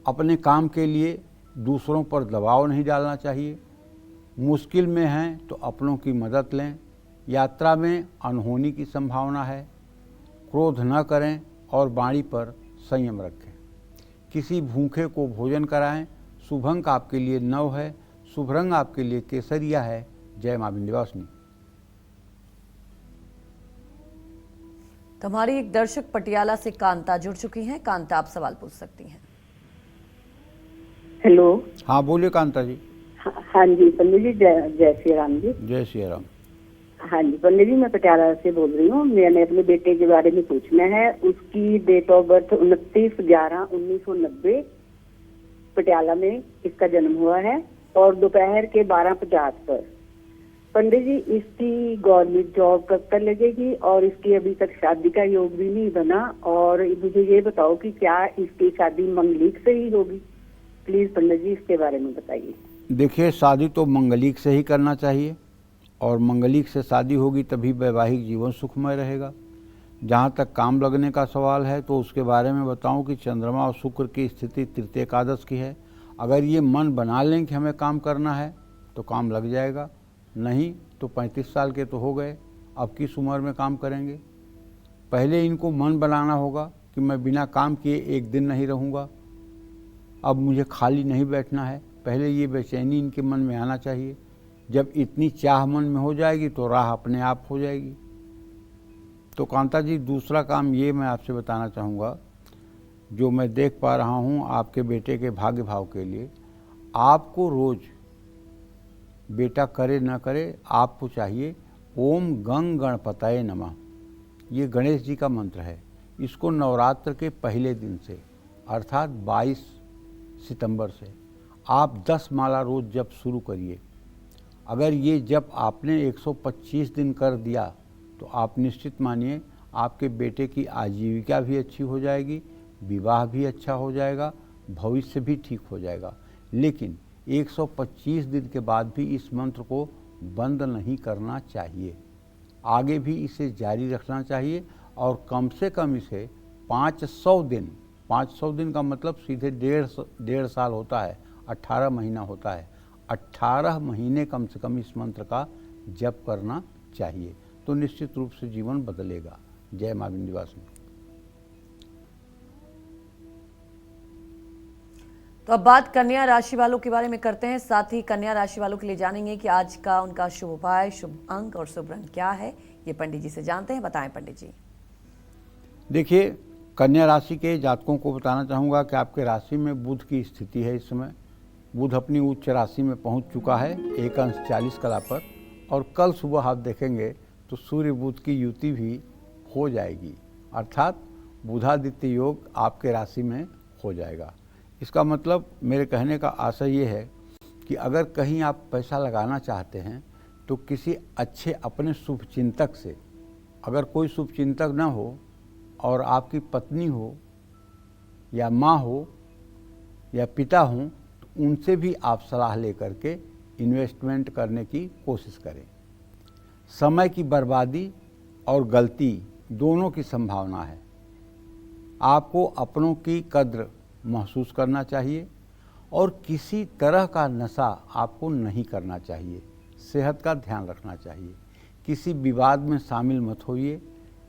अपने काम के लिए दूसरों पर दबाव नहीं डालना चाहिए। मुश्किल में हैं तो अपनों की मदद लें। यात्रा में अनहोनी की संभावना है। क्रोध न करें और वाणी पर संयम रखें। किसी भूखे को भोजन कराएं। शुभ अंक आपके लिए 9 है। शुभ रंग आपके लिए केसरिया है। जय मां विंध्यवासिनी। तो हमारी एक दर्शक पटियाला से कांता जुड़ चुकी हैं। कांता, आप सवाल पूछ सकती हैं। हेलो। हाँ बोलिए कांता जी। हाँ जी पंडित जी, जय श्री राम जी। जय श्री राम। हाँ जी पंडित जी, मैं पटियाला से बोल रही हूँ। मैंने अपने बेटे के बारे में पूछना है। उसकी डेट ऑफ बर्थ 29/11/1990 पटियाला में इसका जन्म हुआ है और दोपहर के 12:50 पर। पंडित जी, इसकी गवर्नमेंट जॉब कब तक लगेगी और इसकी अभी तक शादी का योग भी नहीं बना, और मुझे ये बताओ कि क्या इसकी शादी मंगलिक से ही होगी? प्लीज पंडित जी इसके बारे में बताइए। देखिए शादी तो मंगलिक से ही करना चाहिए और मंगलिक से शादी होगी तभी वैवाहिक जीवन सुखमय रहेगा। जहाँ तक काम लगने का सवाल है तो उसके बारे में बताऊं कि चंद्रमा और शुक्र की स्थिति तृतीय एकादश की है। अगर ये मन बना लें कि हमें काम करना है तो काम लग जाएगा, नहीं तो 35 साल के तो हो गए, अब किस उम्र में काम करेंगे। पहले इनको मन बनाना होगा कि मैं बिना काम किए एक दिन नहीं रहूँगा, अब मुझे खाली नहीं बैठना है। पहले ये बेचैनी इनके मन में आना चाहिए। जब इतनी चाह मन में हो जाएगी तो राह अपने आप हो जाएगी। तो कांता जी, दूसरा काम ये मैं आपसे बताना चाहूँगा, जो मैं देख पा रहा हूँ आपके बेटे के भाग्य भाव के लिए, आपको रोज़ बेटा करे न करे आपको चाहिए ओम गंग गणपतये नमः। ये गणेश जी का मंत्र है। इसको नवरात्र के पहले दिन से अर्थात 22 सितंबर से आप 10 माला रोज जप शुरू करिए। अगर ये जब आपने 125 दिन कर दिया तो आप निश्चित मानिए आपके बेटे की आजीविका भी अच्छी हो जाएगी, विवाह भी अच्छा हो जाएगा, भविष्य भी ठीक हो जाएगा। लेकिन 125 दिन के बाद भी इस मंत्र को बंद नहीं करना चाहिए, आगे भी इसे जारी रखना चाहिए और कम से कम इसे 500 दिन, 500 दिन का मतलब सीधे डेढ़ साल होता है, 18 महीना होता है, 18 महीने कम से कम इस मंत्र का जप करना चाहिए, तो निश्चित रूप से जीवन बदलेगा। जय मां विंध्यवासिनी। तो अब बात कन्या राशि वालों के बारे में करते हैं। साथ ही कन्या राशि वालों के लिए जानेंगे कि आज का उनका शुभ उपाय, शुभ अंक और शुभ रंग क्या है, ये पंडित जी से जानते हैं। बताएं पंडित जी। देखिए, कन्या राशि के जातकों को बताना चाहूँगा कि आपके राशि में बुध की स्थिति है। इस समय बुध अपनी उच्च राशि में पहुँच चुका है 1 अंश 40 कला पर, और कल सुबह आप देखेंगे तो सूर्य बुध की युति भी हो जाएगी, अर्थात बुधादित्य योग आपके राशि में हो जाएगा। इसका मतलब मेरे कहने का आशय ये है कि अगर कहीं आप पैसा लगाना चाहते हैं तो किसी अच्छे अपने शुभचिंतक से, अगर कोई शुभचिंतक न हो और आपकी पत्नी हो या माँ हो या पिता हों, तो उनसे भी आप सलाह लेकर के इन्वेस्टमेंट करने की कोशिश करें। समय की बर्बादी और गलती दोनों की संभावना है। आपको अपनों की कद्र महसूस करना चाहिए और किसी तरह का नशा आपको नहीं करना चाहिए। सेहत का ध्यान रखना चाहिए। किसी विवाद में शामिल मत होइए।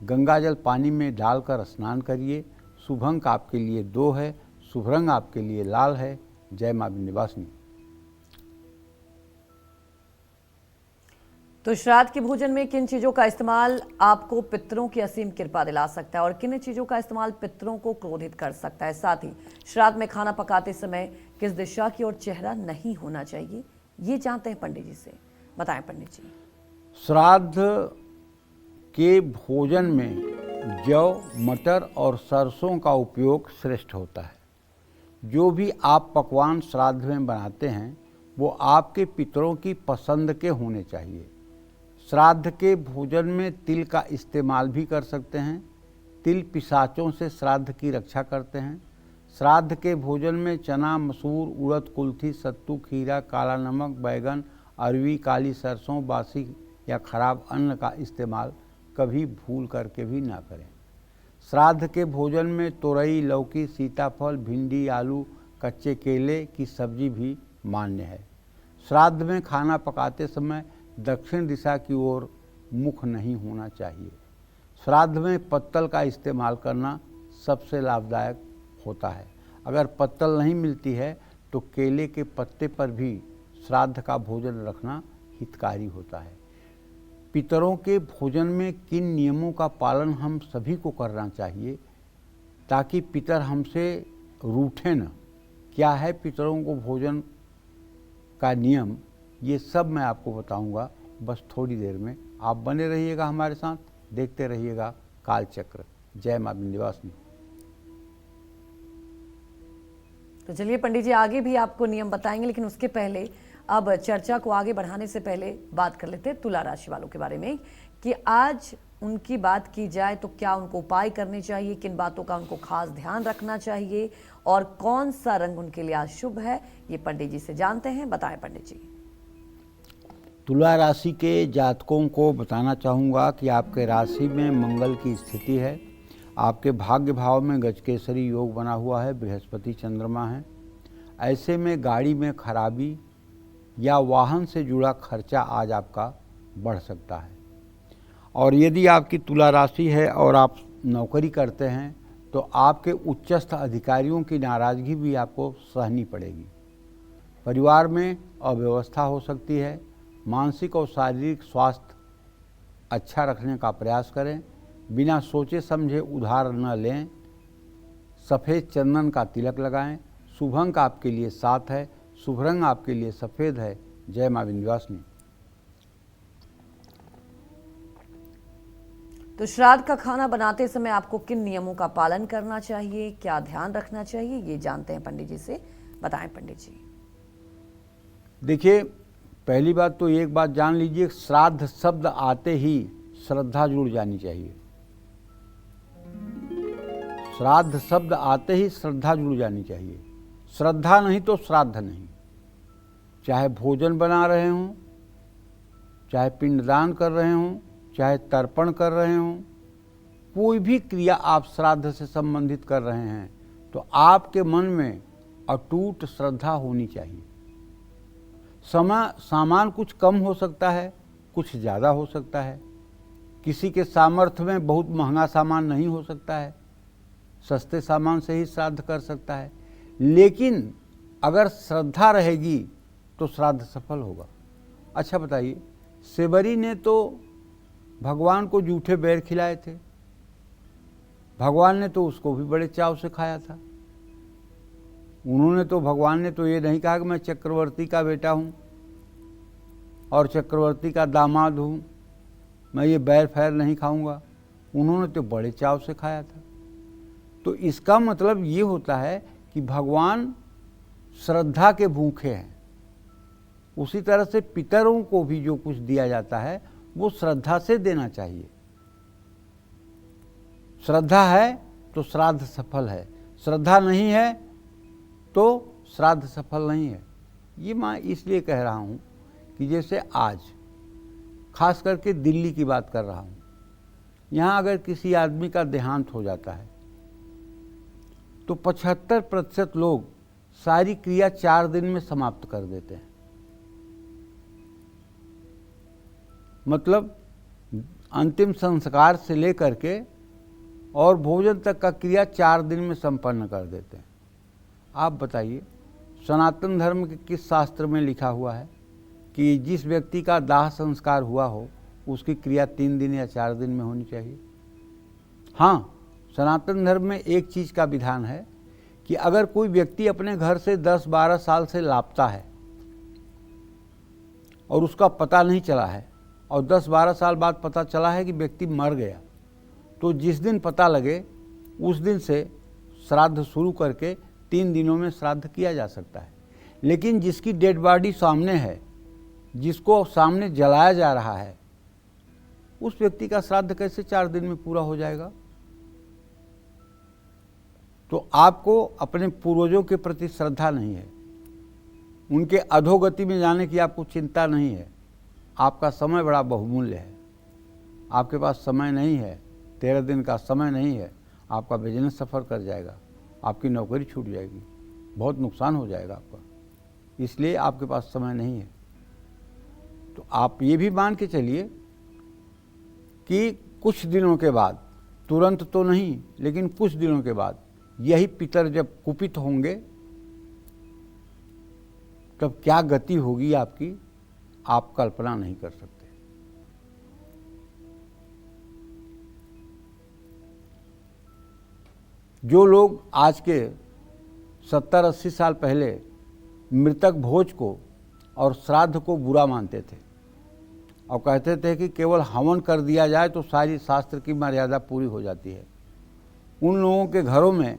गंगाजल पानी में डालकर स्नान करिए। शुभ अंक आपके लिए 2 है, शुभ रंग आपके लिए लाल है। जय मां विंध्यवासिनी। तो श्राद्ध के भोजन में किन चीजों का इस्तेमाल आपको पितरों की असीम कृपा दिला सकता है और किन चीजों का इस्तेमाल पितरों को क्रोधित कर सकता है? साथ ही श्राद्ध में खाना पकाते समय किस दिशा की ओर चेहरा नहीं होना चाहिए, ये जानते हैं पंडित जी से। बताएं पंडित जी। श्राद्ध के भोजन में जौ, मटर और सरसों का उपयोग श्रेष्ठ होता है। जो भी आप पकवान श्राद्ध में बनाते हैं वो आपके पितरों की पसंद के होने चाहिए। श्राद्ध के भोजन में तिल का इस्तेमाल भी कर सकते हैं। तिल पिशाचों से श्राद्ध की रक्षा करते हैं। श्राद्ध के भोजन में चना, मसूर, उड़द, कुल्थी, सत्तू, खीरा, काला नमक, बैगन, अरवी, काली सरसों, बासी या खराब अन्न का इस्तेमाल कभी भूल करके भी ना करें। श्राद्ध के भोजन में तोरई, लौकी, सीताफल, भिंडी, आलू, कच्चे केले की सब्जी भी मान्य है। श्राद्ध में खाना पकाते समय दक्षिण दिशा की ओर मुख नहीं होना चाहिए। श्राद्ध में पत्तल का इस्तेमाल करना सबसे लाभदायक होता है। अगर पत्तल नहीं मिलती है तो केले के पत्ते पर भी श्राद्ध का भोजन रखना हितकारी होता है। पितरों के भोजन में किन नियमों का पालन हम सभी को करना चाहिए ताकि पितर हमसे रूठे न? क्या है पितरों को भोजन का नियम, ये सब मैं आपको बताऊंगा बस थोड़ी देर में। आप बने रहिएगा हमारे साथ, देखते रहिएगा कालचक्र। जय मां विंध्यवासिनी। तो चलिए पंडित जी, आगे भी आपको नियम बताएंगे, लेकिन उसके पहले अब चर्चा को आगे बढ़ाने से पहले बात कर लेते हैं तुला राशि वालों के बारे में कि आज उनकी बात की जाए तो क्या उनको उपाय करने चाहिए, किन बातों का उनको खास ध्यान रखना चाहिए और कौन सा रंग उनके लिए आज शुभ है, ये पंडित जी से जानते हैं। बताएं पंडित जी। तुला राशि के जातकों को बताना चाहूँगा कि आपके राशि में मंगल की स्थिति है। आपके भाग्य भाव में गजकेसरी योग बना हुआ है, बृहस्पति चंद्रमा है। ऐसे में गाड़ी में खराबी या वाहन से जुड़ा खर्चा आज आपका बढ़ सकता है। और यदि आपकी तुला राशि है और आप नौकरी करते हैं तो आपके उच्चस्थ अधिकारियों की नाराज़गी भी आपको सहनी पड़ेगी। परिवार में अव्यवस्था हो सकती है। मानसिक और शारीरिक स्वास्थ्य अच्छा रखने का प्रयास करें। बिना सोचे समझे उधार न लें। सफ़ेद चंदन का तिलक लगाएं। शुभ अंक आपके लिए 7 है, शुभ रंग आपके लिए सफ़ेद है। जय मां विंध्यवासिनी। तो श्राद्ध का खाना बनाते समय आपको किन नियमों का पालन करना चाहिए, क्या ध्यान रखना चाहिए, ये जानते हैं पंडित जी से। बताएं पंडित जी। देखिए, पहली बात तो एक बात जान लीजिए, श्राद्ध शब्द आते ही श्रद्धा जुड़ जानी चाहिए। श्राद्ध शब्द आते ही श्रद्धा जुड़ जानी चाहिए। श्रद्धा नहीं तो श्राद्ध नहीं। चाहे भोजन बना रहे हों, चाहे पिंडदान कर रहे हों, चाहे तर्पण कर रहे हों, कोई भी क्रिया आप श्राद्ध से संबंधित कर रहे हैं तो आपके मन में अटूट श्रद्धा होनी चाहिए। सामान कुछ कम हो सकता है, कुछ ज़्यादा हो सकता है। किसी के सामर्थ्य में बहुत महंगा सामान नहीं हो सकता है, सस्ते सामान से ही श्राद्ध कर सकता है। लेकिन अगर श्रद्धा रहेगी तो श्राद्ध सफल होगा। अच्छा बताइए, सेबरी ने तो भगवान को जूठे बैर खिलाए थे, भगवान ने तो उसको भी बड़े चाव से खाया था। भगवान ने तो ये नहीं कहा कि मैं चक्रवर्ती का बेटा हूँ और चक्रवर्ती का दामाद हूँ, मैं ये बैर फैर नहीं खाऊंगा। उन्होंने तो बड़े चाव से खाया था। तो इसका मतलब ये होता है कि भगवान श्रद्धा के भूखे हैं। उसी तरह से पितरों को भी जो कुछ दिया जाता है वो श्रद्धा से देना चाहिए। श्रद्धा है तो श्राद्ध सफल है, श्रद्धा नहीं है तो श्राद्ध सफल नहीं है। ये मैं इसलिए कह रहा हूँ कि जैसे आज खास करके दिल्ली की बात कर रहा हूँ, यहाँ अगर किसी आदमी का देहांत हो जाता है तो 75% लोग सारी क्रिया 4 दिन में समाप्त कर देते हैं। मतलब अंतिम संस्कार से लेकर के और भोजन तक का क्रिया 4 दिन में संपन्न कर देते हैं। आप बताइए, सनातन धर्म के किस शास्त्र में लिखा हुआ है कि जिस व्यक्ति का दाह संस्कार हुआ हो उसकी क्रिया 3 दिन या 4 दिन में होनी चाहिए? हाँ, सनातन धर्म में एक चीज़ का विधान है कि अगर कोई व्यक्ति अपने घर से 10-12 साल से लापता है और उसका पता नहीं चला है और 10-12 साल बाद पता चला है कि व्यक्ति मर गया, तो जिस दिन पता लगे उस दिन से श्राद्ध शुरू करके 3 दिनों में श्राद्ध किया जा सकता है। लेकिन जिसकी डेड बॉडी सामने है, जिसको सामने जलाया जा रहा है, उस व्यक्ति का श्राद्ध कैसे 4 दिन में पूरा हो जाएगा? तो आपको अपने पूर्वजों के प्रति श्रद्धा नहीं है, उनके अधोगति में जाने की आपको चिंता नहीं है। आपका समय बड़ा बहुमूल्य है, आपके पास समय नहीं है, 13 दिन का समय नहीं है, आपका बिजनेस सफ़र कर जाएगा, आपकी नौकरी छूट जाएगी, बहुत नुकसान हो जाएगा आपका, इसलिए आपके पास समय नहीं है। तो आप ये भी मान के चलिए कि कुछ दिनों के बाद, तुरंत तो नहीं लेकिन कुछ दिनों के बाद यही पितर जब कुपित होंगे तब क्या गति होगी आपकी, आप कल्पना नहीं कर सकते। जो लोग आज के 70-80 साल पहले मृतक भोज को और श्राद्ध को बुरा मानते थे और कहते थे कि केवल हवन कर दिया जाए तो सारी शास्त्र की मर्यादा पूरी हो जाती है, उन लोगों के घरों में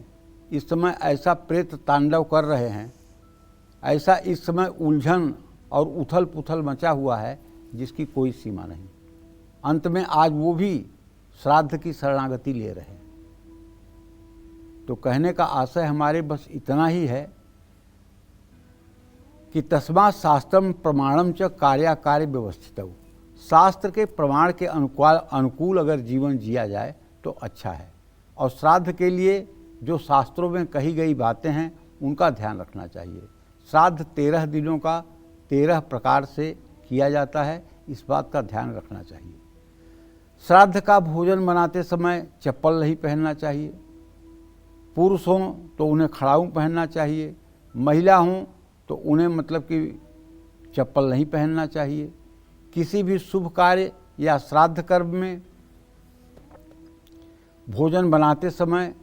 इस समय ऐसा प्रेत तांडव कर रहे हैं, ऐसा इस समय उलझन और उथल पुथल मचा हुआ है जिसकी कोई सीमा नहीं। अंत में आज वो भी श्राद्ध की शरणागति ले रहे हैं। तो कहने का आशय हमारे बस इतना ही है कि तस्मात् शास्त्रम प्रमाणम च कार्याकार्य व्यवस्थितौ। शास्त्र के प्रमाण के अनुकूल अगर जीवन जिया जाए तो अच्छा है। और श्राद्ध के लिए जो शास्त्रों में कही गई बातें हैं उनका ध्यान रखना चाहिए। श्राद्ध 13 दिनों का 13 प्रकार से किया जाता है, इस बात का ध्यान रखना चाहिए। श्राद्ध का भोजन बनाते समय चप्पल नहीं पहनना चाहिए। पुरुष हों तो उन्हें खड़ाऊ पहनना चाहिए, महिला हों तो उन्हें मतलब कि चप्पल नहीं पहनना चाहिए। किसी भी शुभ कार्य या श्राद्ध कर्म में भोजन बनाते समय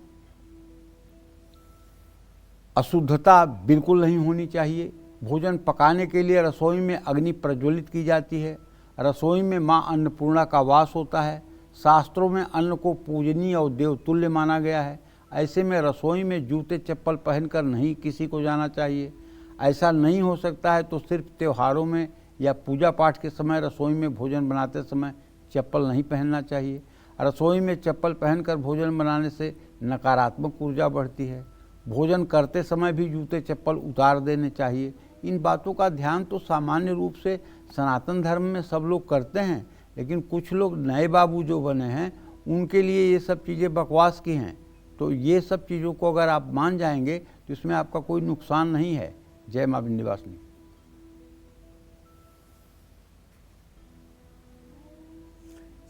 अशुद्धता बिल्कुल नहीं होनी चाहिए। भोजन पकाने के लिए रसोई में अग्नि प्रज्वलित की जाती है। रसोई में माँ अन्नपूर्णा का वास होता है। शास्त्रों में अन्न को पूजनीय और देवतुल्य माना गया है। ऐसे में रसोई में जूते चप्पल पहनकर नहीं किसी को जाना चाहिए। ऐसा नहीं हो सकता है तो सिर्फ त्योहारों में या पूजा पाठ के समय रसोई में भोजन बनाते समय चप्पल नहीं पहनना चाहिए। रसोई में चप्पल पहनकर भोजन बनाने से नकारात्मक ऊर्जा बढ़ती है। भोजन करते समय भी जूते चप्पल उतार देने चाहिए। इन बातों का ध्यान तो सामान्य रूप से सनातन धर्म में सब लोग करते हैं, लेकिन कुछ लोग नए बाबू जो बने हैं उनके लिए ये सब चीज़ें बकवास की हैं। तो ये सब चीज़ों को अगर आप मान जाएंगे तो इसमें आपका कोई नुकसान नहीं है। जय मां विंध्यवासिनी।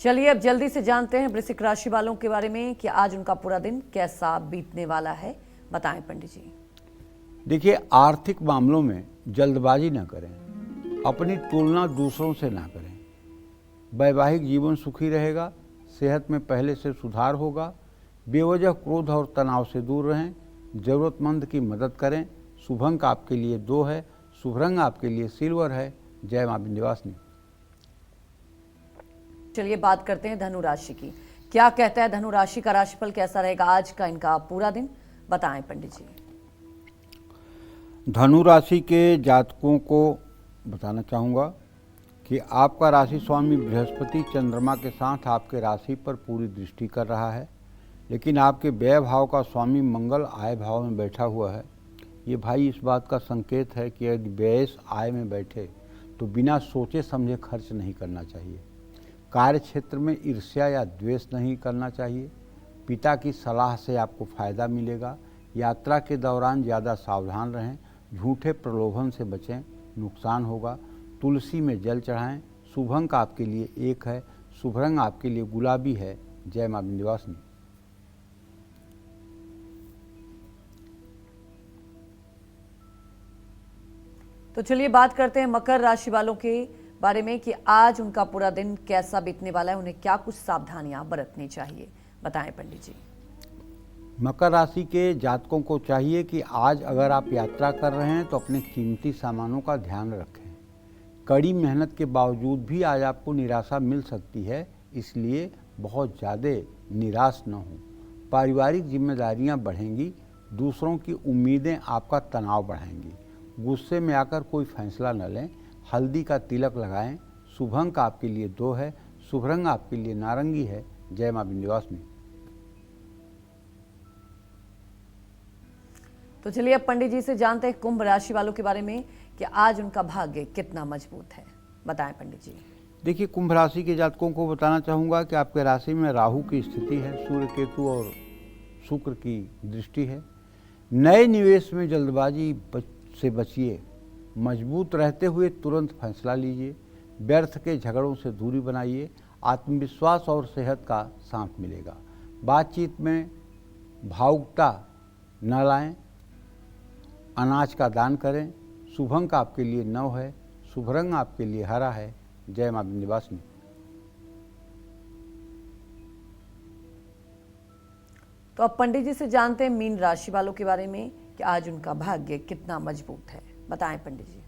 चलिए अब जल्दी से जानते हैं वृश्चिक राशि वालों के बारे में कि आज उनका पूरा दिन कैसा बीतने वाला है। बताएं पंडित जी। देखिए, आर्थिक मामलों में जल्दबाजी ना करें, अपनी तुलना दूसरों से ना करें। वैवाहिक जीवन सुखी रहेगा, सेहत में पहले से सुधार होगा। बेवजह क्रोध और तनाव से दूर रहें, ज़रूरतमंद की मदद करें। शुभ अंक आपके लिए 2 है, शुभ रंग आपके लिए सिल्वर है। जय मां विंध्यवासिनी। चलिए बात करते हैं धनु राशि की। क्या कहता है धनु राशि का राशिफल, कैसा रहेगा आज का इनका पूरा दिन? बताएं पंडित जी। धनु राशि के जातकों को बताना चाहूँगा कि आपका राशि स्वामी बृहस्पति चंद्रमा के साथ आपके राशि पर पूरी दृष्टि कर रहा है, लेकिन आपके व्यय भाव का स्वामी मंगल आय भाव में बैठा हुआ है। ये भाई इस बात का संकेत है कि यदि व्यय आय में बैठे तो बिना सोचे समझे खर्च नहीं करना चाहिए। कार्य क्षेत्र में ईर्ष्या या द्वेष नहीं करना चाहिए। पिता की सलाह से आपको फ़ायदा मिलेगा। यात्रा के दौरान ज़्यादा सावधान रहें, झूठे प्रलोभन से बचें, नुकसान होगा। तुलसी में जल चढ़ाएं। शुभ अंक आपके लिए 1 है, शुभ रंग आपके लिए गुलाबी है। जय मां विंध्यवासिनी। तो चलिए बात करते हैं मकर राशि वालों के बारे में कि आज उनका पूरा दिन कैसा बीतने वाला है, उन्हें क्या कुछ सावधानियां बरतनी चाहिए। बताएं पंडित जी। मकर राशि के जातकों को चाहिए कि आज अगर आप यात्रा कर रहे हैं तो अपने कीमती सामानों का ध्यान रखें। कड़ी मेहनत के बावजूद भी आज आपको निराशा मिल सकती है, इसलिए बहुत ज़्यादा निराश न हो। पारिवारिक जिम्मेदारियां बढ़ेंगी, दूसरों की उम्मीदें आपका तनाव बढ़ाएंगी। गुस्से में आकर कोई फैसला न लें। हल्दी का तिलक लगाएं। शुभ अंक आपके लिए 2 है, शुभ रंग आपके लिए नारंगी है। जय मां विंध्यवासिनी। तो चलिए अब पंडित जी से जानते हैं कुंभ राशि वालों के बारे में कि आज उनका भाग्य कितना मजबूत है। बताएं पंडित जी। देखिए, कुंभ राशि के जातकों को बताना चाहूँगा कि आपके राशि में राहु की स्थिति है, सूर्य केतु और शुक्र की दृष्टि है। नए निवेश में जल्दबाजी से बचिए। मजबूत रहते हुए तुरंत फैसला लीजिए। व्यर्थ के झगड़ों से दूरी बनाइए। आत्मविश्वास और सेहत का साथ मिलेगा। बातचीत में भावुकता न लाएं। अनाज का दान करें। शुभ अंक आपके लिए 9 है, शुभ रंग आपके लिए हरा है। जय मां विंध्यवासिनी। तो अब पंडित जी से जानते हैं मीन राशि वालों के बारे में कि आज उनका भाग्य कितना मजबूत है। बताएं पंडित जी।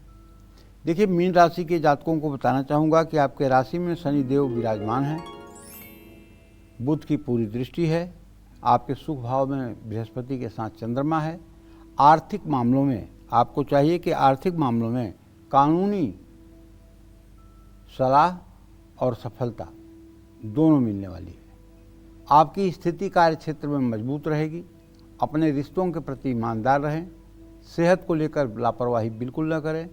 देखिए, मीन राशि के जातकों को बताना चाहूँगा कि आपके राशि में शनि देव विराजमान है, बुध की पूरी दृष्टि है। आपके सुख भाव में बृहस्पति के साथ चंद्रमा है। आर्थिक मामलों में आपको चाहिए कि आर्थिक मामलों में कानूनी सलाह और सफलता दोनों मिलने वाली है। आपकी स्थिति कार्य क्षेत्र में मजबूत रहेगी। अपने रिश्तों के प्रति ईमानदार रहें। सेहत को लेकर लापरवाही बिल्कुल न करें।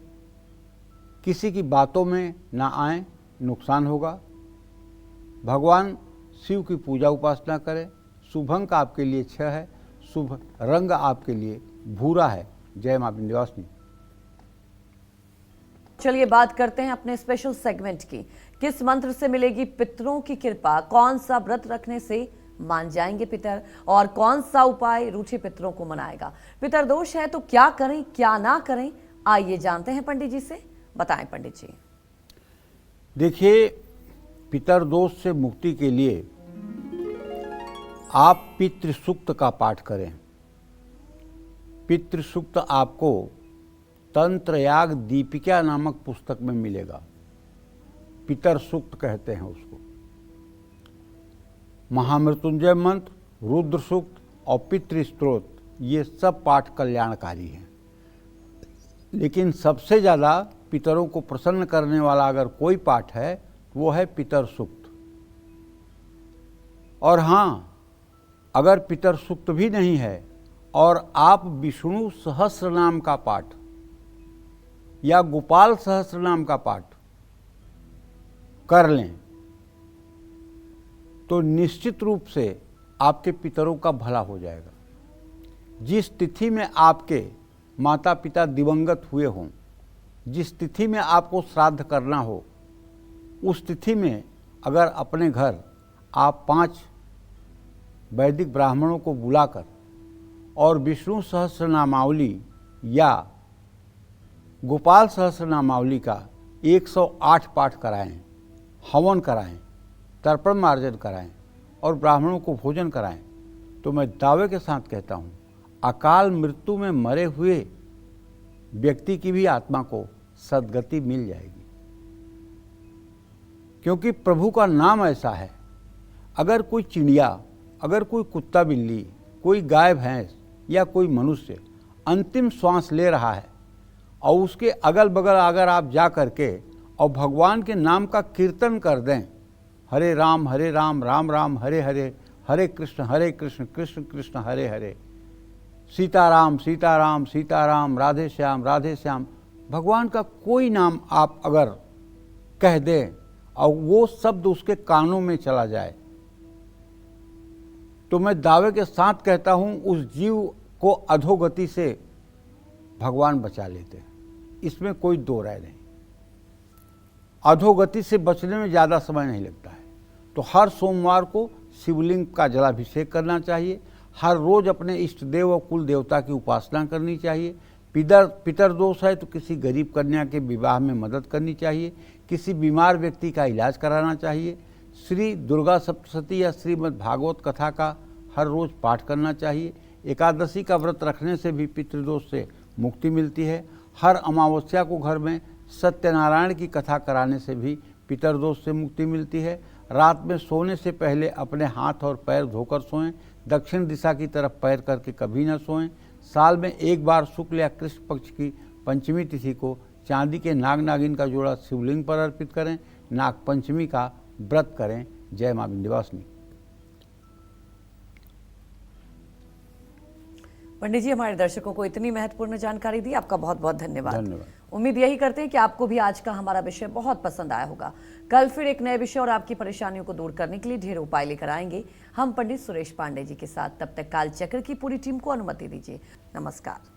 किसी की बातों में ना आएं, नुकसान होगा। भगवान शिव की पूजा उपासना करें। शुभ अंक आपके लिए 6 है, शुभ रंग आपके लिए भूरा है। जय मां विंध्यवासिनी। चलिए बात करते हैं अपने स्पेशल सेगमेंट की। किस मंत्र से मिलेगी पितरों की कृपा? कौन सा व्रत रखने से मान जाएंगे पितर? और कौन सा उपाय रूठे पितरों को मनाएगा? पितर दोष है तो क्या करें क्या ना करें, आइए जानते हैं पंडित जी से। बताएं पंडित जी। देखिए, पितर दोष से मुक्ति के लिए आप पितृ सूक्त का पाठ करें। पितृ सूक्त आपको तंत्रयाग दीपिका नामक पुस्तक में मिलेगा। पितर सूक्त कहते हैं उसको। महामृत्युंजय मंत्र, रुद्र सूक्त और पितृ स्तोत्र, ये सब पाठ कल्याणकारी हैं। लेकिन सबसे ज़्यादा पितरों को प्रसन्न करने वाला अगर कोई पाठ है तो वो है पितर सूक्त। और हाँ, अगर पितर सूक्त भी नहीं है और आप विष्णु सहस्र नाम का पाठ या गोपाल सहस्र नाम का पाठ कर लें तो निश्चित रूप से आपके पितरों का भला हो जाएगा। जिस तिथि में आपके माता पिता दिवंगत हुए हों, जिस तिथि में आपको श्राद्ध करना हो, उस तिथि में अगर अपने घर आप 5 वैदिक ब्राह्मणों को बुलाकर और विष्णु सहस्रनामावली या गोपाल सहस्रनामावली का 108 पाठ कराएं, हवन कराएं, तर्पण मार्जन कराएं और ब्राह्मणों को भोजन कराएं, तो मैं दावे के साथ कहता हूं, अकाल मृत्यु में मरे हुए व्यक्ति की भी आत्मा को सद्गति मिल जाएगी। क्योंकि प्रभु का नाम ऐसा है, अगर कोई चिड़िया, अगर कोई कुत्ता बिल्ली, कोई गाय भैंस या कोई मनुष्य अंतिम श्वास ले रहा है और उसके अगल बगल अगर आप जा करके और भगवान के नाम का कीर्तन कर दें, हरे राम राम राम हरे हरे, हरे कृष्ण कृष्ण कृष्ण हरे हरे, सीताराम सीताराम सीताराम, राधे श्याम, भगवान का कोई नाम आप अगर कह दें और वो शब्द उसके कानों में चला जाए, तो मैं दावे के साथ कहता हूं उस जीव को अधोगति से भगवान बचा लेते हैं। इसमें कोई दो राय नहीं। अधोगति से बचने में ज़्यादा समय नहीं लगता है। तो हर सोमवार को शिवलिंग का जलाभिषेक करना चाहिए, हर रोज अपने इष्ट देव और कुल देवता की उपासना करनी चाहिए। पितर दोष है तो किसी गरीब कन्या के विवाह में मदद करनी चाहिए, किसी बीमार व्यक्ति का इलाज कराना चाहिए, श्री दुर्गा सप्तशती या श्रीमद् भागवत कथा का हर रोज पाठ करना चाहिए। एकादशी का व्रत रखने से भी पितृदोष से मुक्ति मिलती है। हर अमावस्या को घर में सत्यनारायण की कथा कराने से भी पितरदोष से मुक्ति मिलती है। रात में सोने से पहले अपने हाथ और पैर धोकर सोएं, दक्षिण दिशा की तरफ पैर करके कभी न सोएं। साल में एक बार शुक्ल या कृष्ण पक्ष की पंचमी तिथि को चांदी के नाग नागिन का जोड़ा शिवलिंग पर अर्पित करें। नाग पंचमी का व्रत करें। जय मां विंध्यवासिनी। पंडित जी, हमारे दर्शकों को इतनी महत्वपूर्ण जानकारी दी, आपका बहुत बहुत धन्यवाद। धन्यवाद। उम्मीद यही करते हैं कि आपको भी आज का हमारा विषय बहुत पसंद आया होगा। कल फिर एक नए विषय और आपकी परेशानियों को दूर करने के लिए ढेर उपाय लेकर आएंगे हम पंडित सुरेश पांडे जी के साथ। तब तक काल चक्र की पूरी टीम को अनुमति दीजिए। नमस्कार।